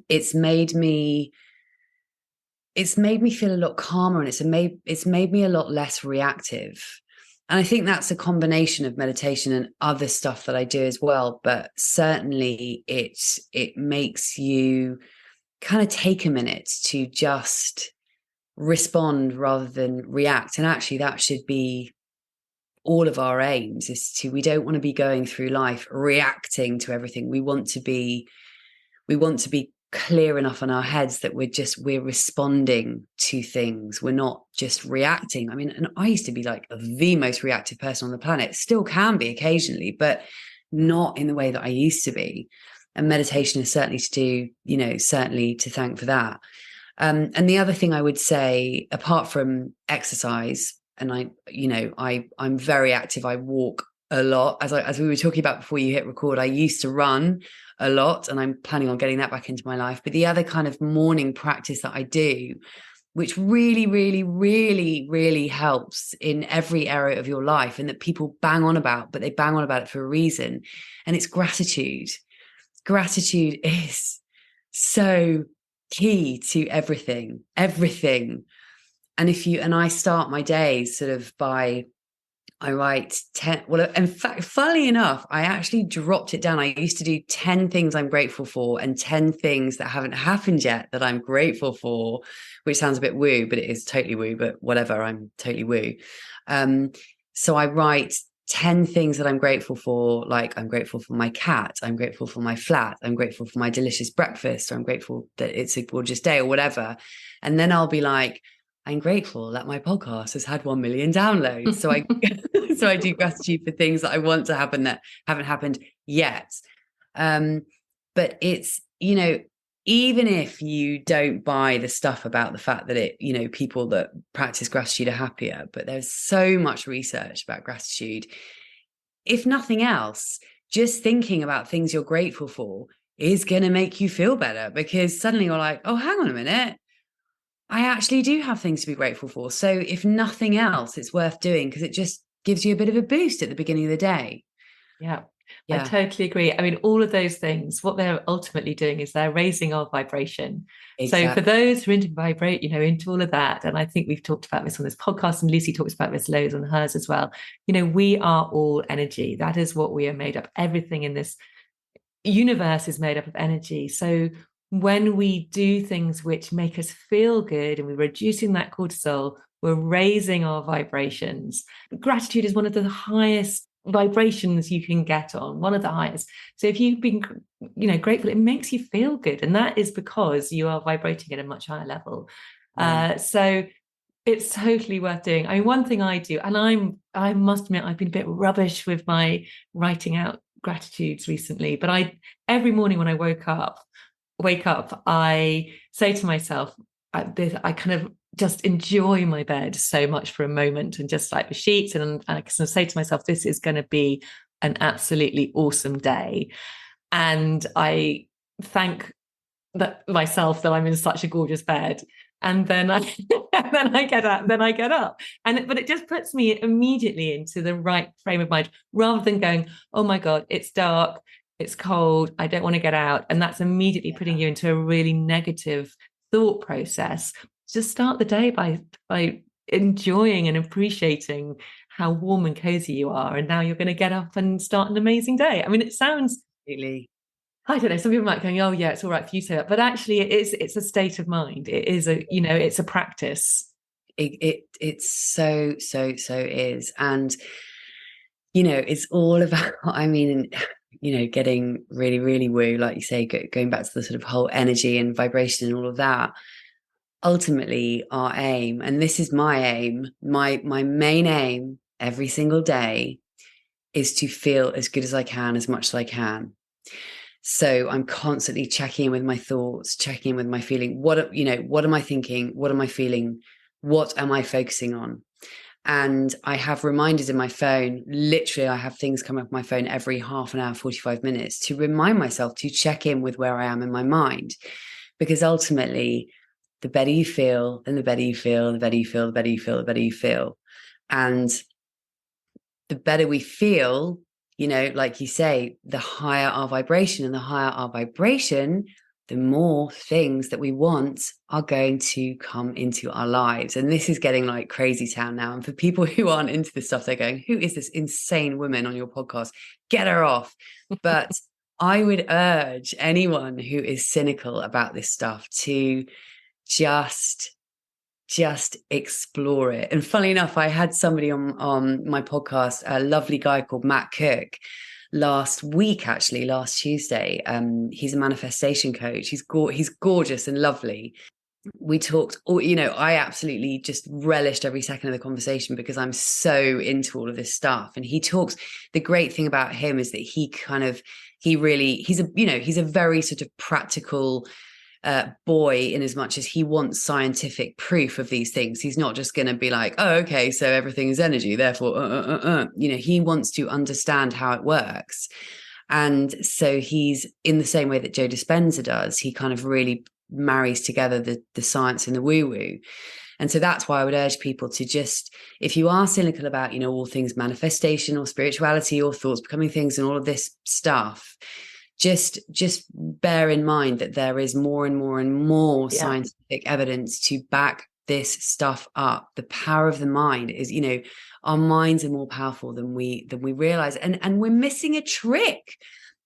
it's made me feel a lot calmer, and it's made me a lot less reactive. And I think that's a combination of meditation and other stuff that I do as well. But certainly it makes you kind of take a minute to just respond rather than react. And actually that should be all of our aims, we don't want to be going through life reacting to everything. We want to be clear enough in our heads that we're responding to things. We're not just reacting. I mean, and I used to be like the most reactive person on the planet, still can be occasionally, but not in the way that I used to be. And meditation is certainly certainly to thank for that. And the other thing I would say, apart from exercise, and I'm very active. I walk a lot. As we were talking about before you hit record, I used to run a lot, and I'm planning on getting that back into my life. But the other kind of morning practice that I do, which really, really, really, really helps in every area of your life, and that people bang on about, but they bang on about it for a reason, and it's gratitude. Gratitude is so key to everything. And I start my day sort of by I write 10. Well, in fact, funnily enough, I actually dropped it down. I used to do 10 things I'm grateful for and 10 things that haven't happened yet that I'm grateful for, which sounds a bit woo, but it is totally woo, but whatever, I'm totally woo. So I write 10 things that I'm grateful for, like I'm grateful for my cat, I'm grateful for my flat, I'm grateful for my delicious breakfast, or I'm grateful that it's a gorgeous day or whatever. And then I'll be like, I'm grateful that my podcast has had 1 million downloads. So I so I do gratitude for things that I want to happen that haven't happened yet. But it's, even if you don't buy the stuff about the fact that people that practice gratitude are happier, but there's so much research about gratitude. If nothing else, just thinking about things you're grateful for is going to make you feel better, because suddenly you're like, oh, hang on a minute. I actually do have things to be grateful for. So if nothing else, it's worth doing, because it just gives you a bit of a boost at the beginning of the day. Yeah, I totally agree. I mean, all of those things, what they're ultimately doing is they're raising our vibration. Exactly. So for those who are into vibrate, into all of that, and I think we've talked about this on this podcast, and Lucy talks about this loads on hers as well. We are all energy. That is what we are made up. Everything in this universe is made up of energy. So when we do things which make us feel good and we're reducing that cortisol, we're raising our vibrations. Gratitude is one of the highest vibrations you can get on, one of the highest. So if you've been grateful, it makes you feel good, and that is because you are vibrating at a much higher level. So it's totally worth doing. I mean, one thing I do, and I must admit I've been a bit rubbish with my writing out gratitudes recently, but every morning when I wake up, I say to myself, I kind of just enjoy my bed so much for a moment, and just like the sheets, and I kind of say to myself, this is going to be an absolutely awesome day. And I thank myself that I'm in such a gorgeous bed. And then I get up. But it just puts me immediately into the right frame of mind, rather than going, oh my God, it's dark, it's cold, I don't want to get out. And that's immediately putting you into a really negative thought process. Just start the day by enjoying and appreciating how warm and cozy you are. And now you're going to get up and start an amazing day. I mean, it sounds really, I don't know, some people might go, oh yeah, it's all right for you to say that, but actually it's a state of mind. It is it's a practice. It's so is. And it's all about, I mean, getting really, really woo, like you say, going back to the sort of whole energy and vibration and all of that. Ultimately, our aim, and this is my aim, my main aim every single day, is to feel as good as I can, as much as I can. So I'm constantly checking in with my thoughts, checking in with my feeling. What am I thinking? What am I feeling? What am I focusing on? And I have reminders in my phone. Literally, I have things come up on my phone every half an hour, 45 minutes, to remind myself to check in with where I am in my mind. Because ultimately, the better you feel, and the better you feel, the better you feel, the better you feel, the better you feel. And the better we feel, like you say, the higher our vibration, and the higher our vibration, the more things that we want are going to come into our lives. And this is getting like crazy town now. And for people who aren't into this stuff, they're going, who is this insane woman on your podcast? Get her off. But I would urge anyone who is cynical about this stuff to just explore it. And funnily enough, I had somebody on my podcast, a lovely guy called Matt Cook, last Tuesday. He's a manifestation coach. He's gorgeous and lovely. We talked, I absolutely just relished every second of the conversation, because I'm so into all of this stuff. And the great thing about him is that he's a very sort of practical boy, in as much as he wants scientific proof of these things. He's not just going to be like, oh, okay, so everything is energy, therefore he wants to understand how it works. And so he's, in the same way that Joe Dispenza does, he kind of really marries together the science and the woo-woo. And so that's why I would urge people to just, if you are cynical about all things manifestation or spirituality or thoughts becoming things and all of this stuff, just bear in mind that there is more and more and more scientific evidence to back this stuff up. The power of the mind is, our minds are more powerful than we realize. And we're missing a trick.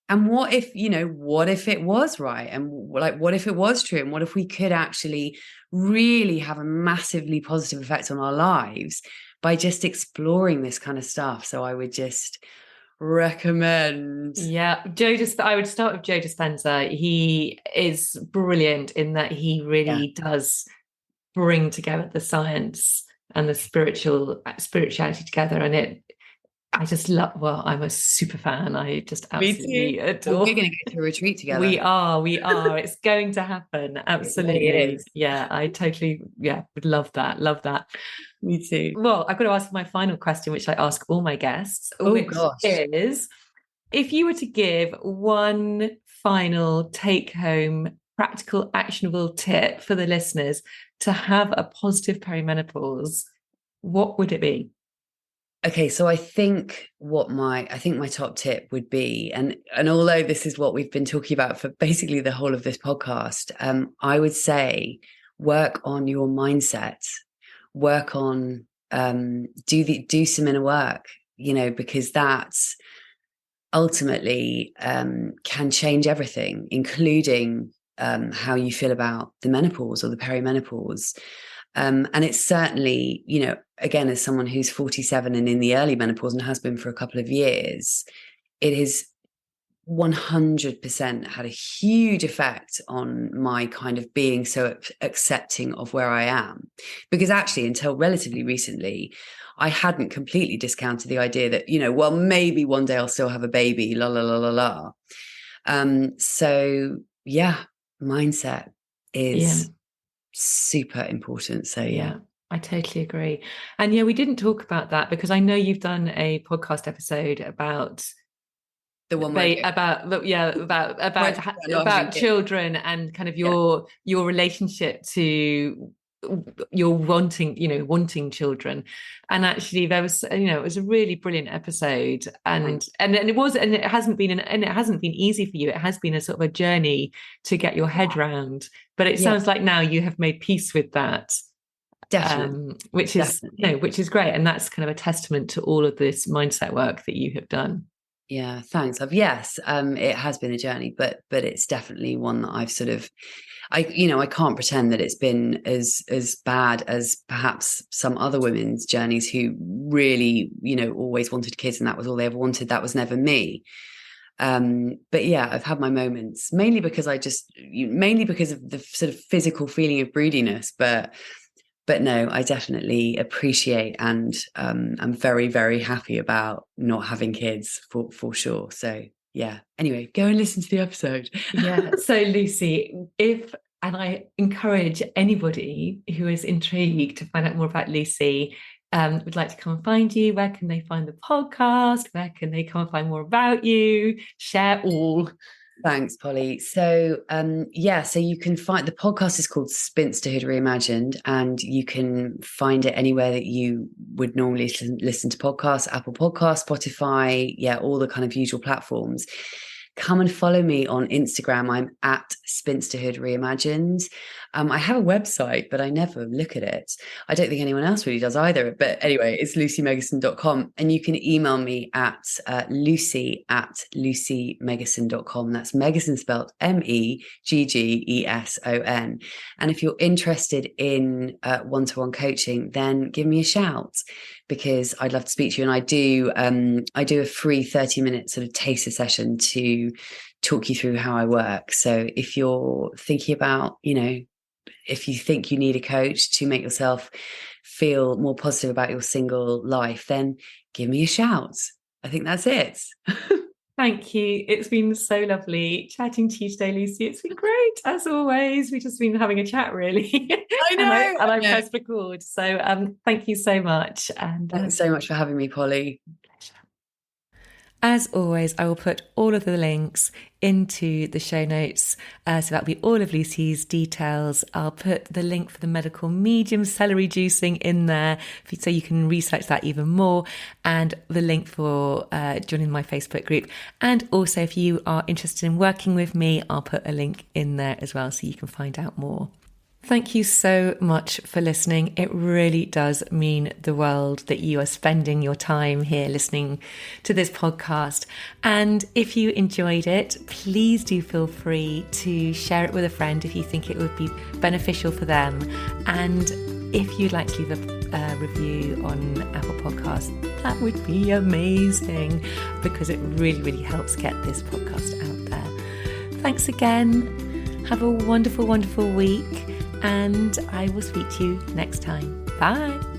And what if it was right? And what if it was true? And what if we could actually really have a massively positive effect on our lives by just exploring this kind of stuff? So I would just recommend. Yeah, I would start with Joe Dispenza. He is brilliant in that he really does bring together the science and the spirituality together, and I just love. Well, I'm a super fan. I just absolutely adore. We're going to go to a retreat together. We are. It's going to happen. Absolutely. It really is. Yeah, I totally. Yeah, would love that. Love that. Me too. Well, I've got to ask my final question, which I ask all my guests, which is, if you were to give one final take-home, practical, actionable tip for the listeners to have a positive perimenopause, what would it be? Okay, so I think my top tip would be, and although this is what we've been talking about for basically the whole of this podcast, I would say work on your mindset, work on do some inner work, because that's ultimately can change everything, including how you feel about the menopause or the perimenopause. And it's certainly, again, as someone who's 47 and in the early menopause and has been for a couple of years, it has 100% had a huge effect on my kind of being so accepting of where I am. Because actually, until relatively recently, I hadn't completely discounted the idea that, well, maybe one day I'll still have a baby, la, la, la, la, la. So yeah, mindset is super important. So yeah, I totally agree. And we didn't talk about that because I know you've done a podcast episode about the one about children and kind of your relationship to your wanting children. And actually there was it was a really brilliant episode, and it hasn't been easy for you. It has been a sort of a journey to get your head round, but it sounds like now you have made peace with that. Definitely. Which is great, and that's kind of a testament to all of this mindset work that you have done. Yeah, thanks. It has been a journey, but it's definitely one that I've sort of, I can't pretend that it's been as bad as perhaps some other women's journeys who really, always wanted kids and that was all they ever wanted. That was never me. But yeah, I've had my moments, mainly because of the sort of physical feeling of broodiness, but no, I definitely appreciate and I'm very, very happy about not having kids for sure. So yeah, anyway, go and listen to the episode. Yeah. So Lucy, and I encourage anybody who is intrigued to find out more about Lucy, would like to come and find you, where can they find the podcast? Where can they come and find more about you? Share all. Thanks, Polly. So, so you can find the podcast is called Spinsterhood Reimagined, and you can find it anywhere that you would normally listen to podcasts, Apple Podcasts, Spotify, all the kind of usual platforms. Come and follow me on Instagram. I'm at Spinsterhood Reimagined. I have a website, but I never look at it. I don't think anyone else really does either. But anyway, it's lucymeggeson.com. And you can email me at lucy@lucymeggeson.com. That's Meggeson spelled Meggeson. And if you're interested in one-to-one coaching, then give me a shout, because I'd love to speak to you. And I do a free 30-minute sort of taster session to talk you through how I work. So if you're thinking about, if you think you need a coach to make yourself feel more positive about your single life, then give me a shout. I think that's it. Thank you. It's been so lovely chatting to you today, Lucy. It's been great, as always. We've just been having a chat, really. I know. and I pressed record. So thank you so much. And thanks so much for having me, Polly. Pleasure. As always, I will put all of the links into the show notes. So that'll be all of Lucy's details. I'll put the link for the medical medium celery juicing in there so you can research that even more, and the link for joining my Facebook group. And also, if you are interested in working with me, I'll put a link in there as well so you can find out more. Thank you so much for listening. It really does mean the world that you are spending your time here listening to this podcast. And if you enjoyed it, please do feel free to share it with a friend if you think it would be beneficial for them. And if you'd like to leave a review on Apple Podcasts, that would be amazing because it really, really helps get this podcast out there. Thanks again. Have a wonderful, wonderful week. And I will speak to you next time. Bye.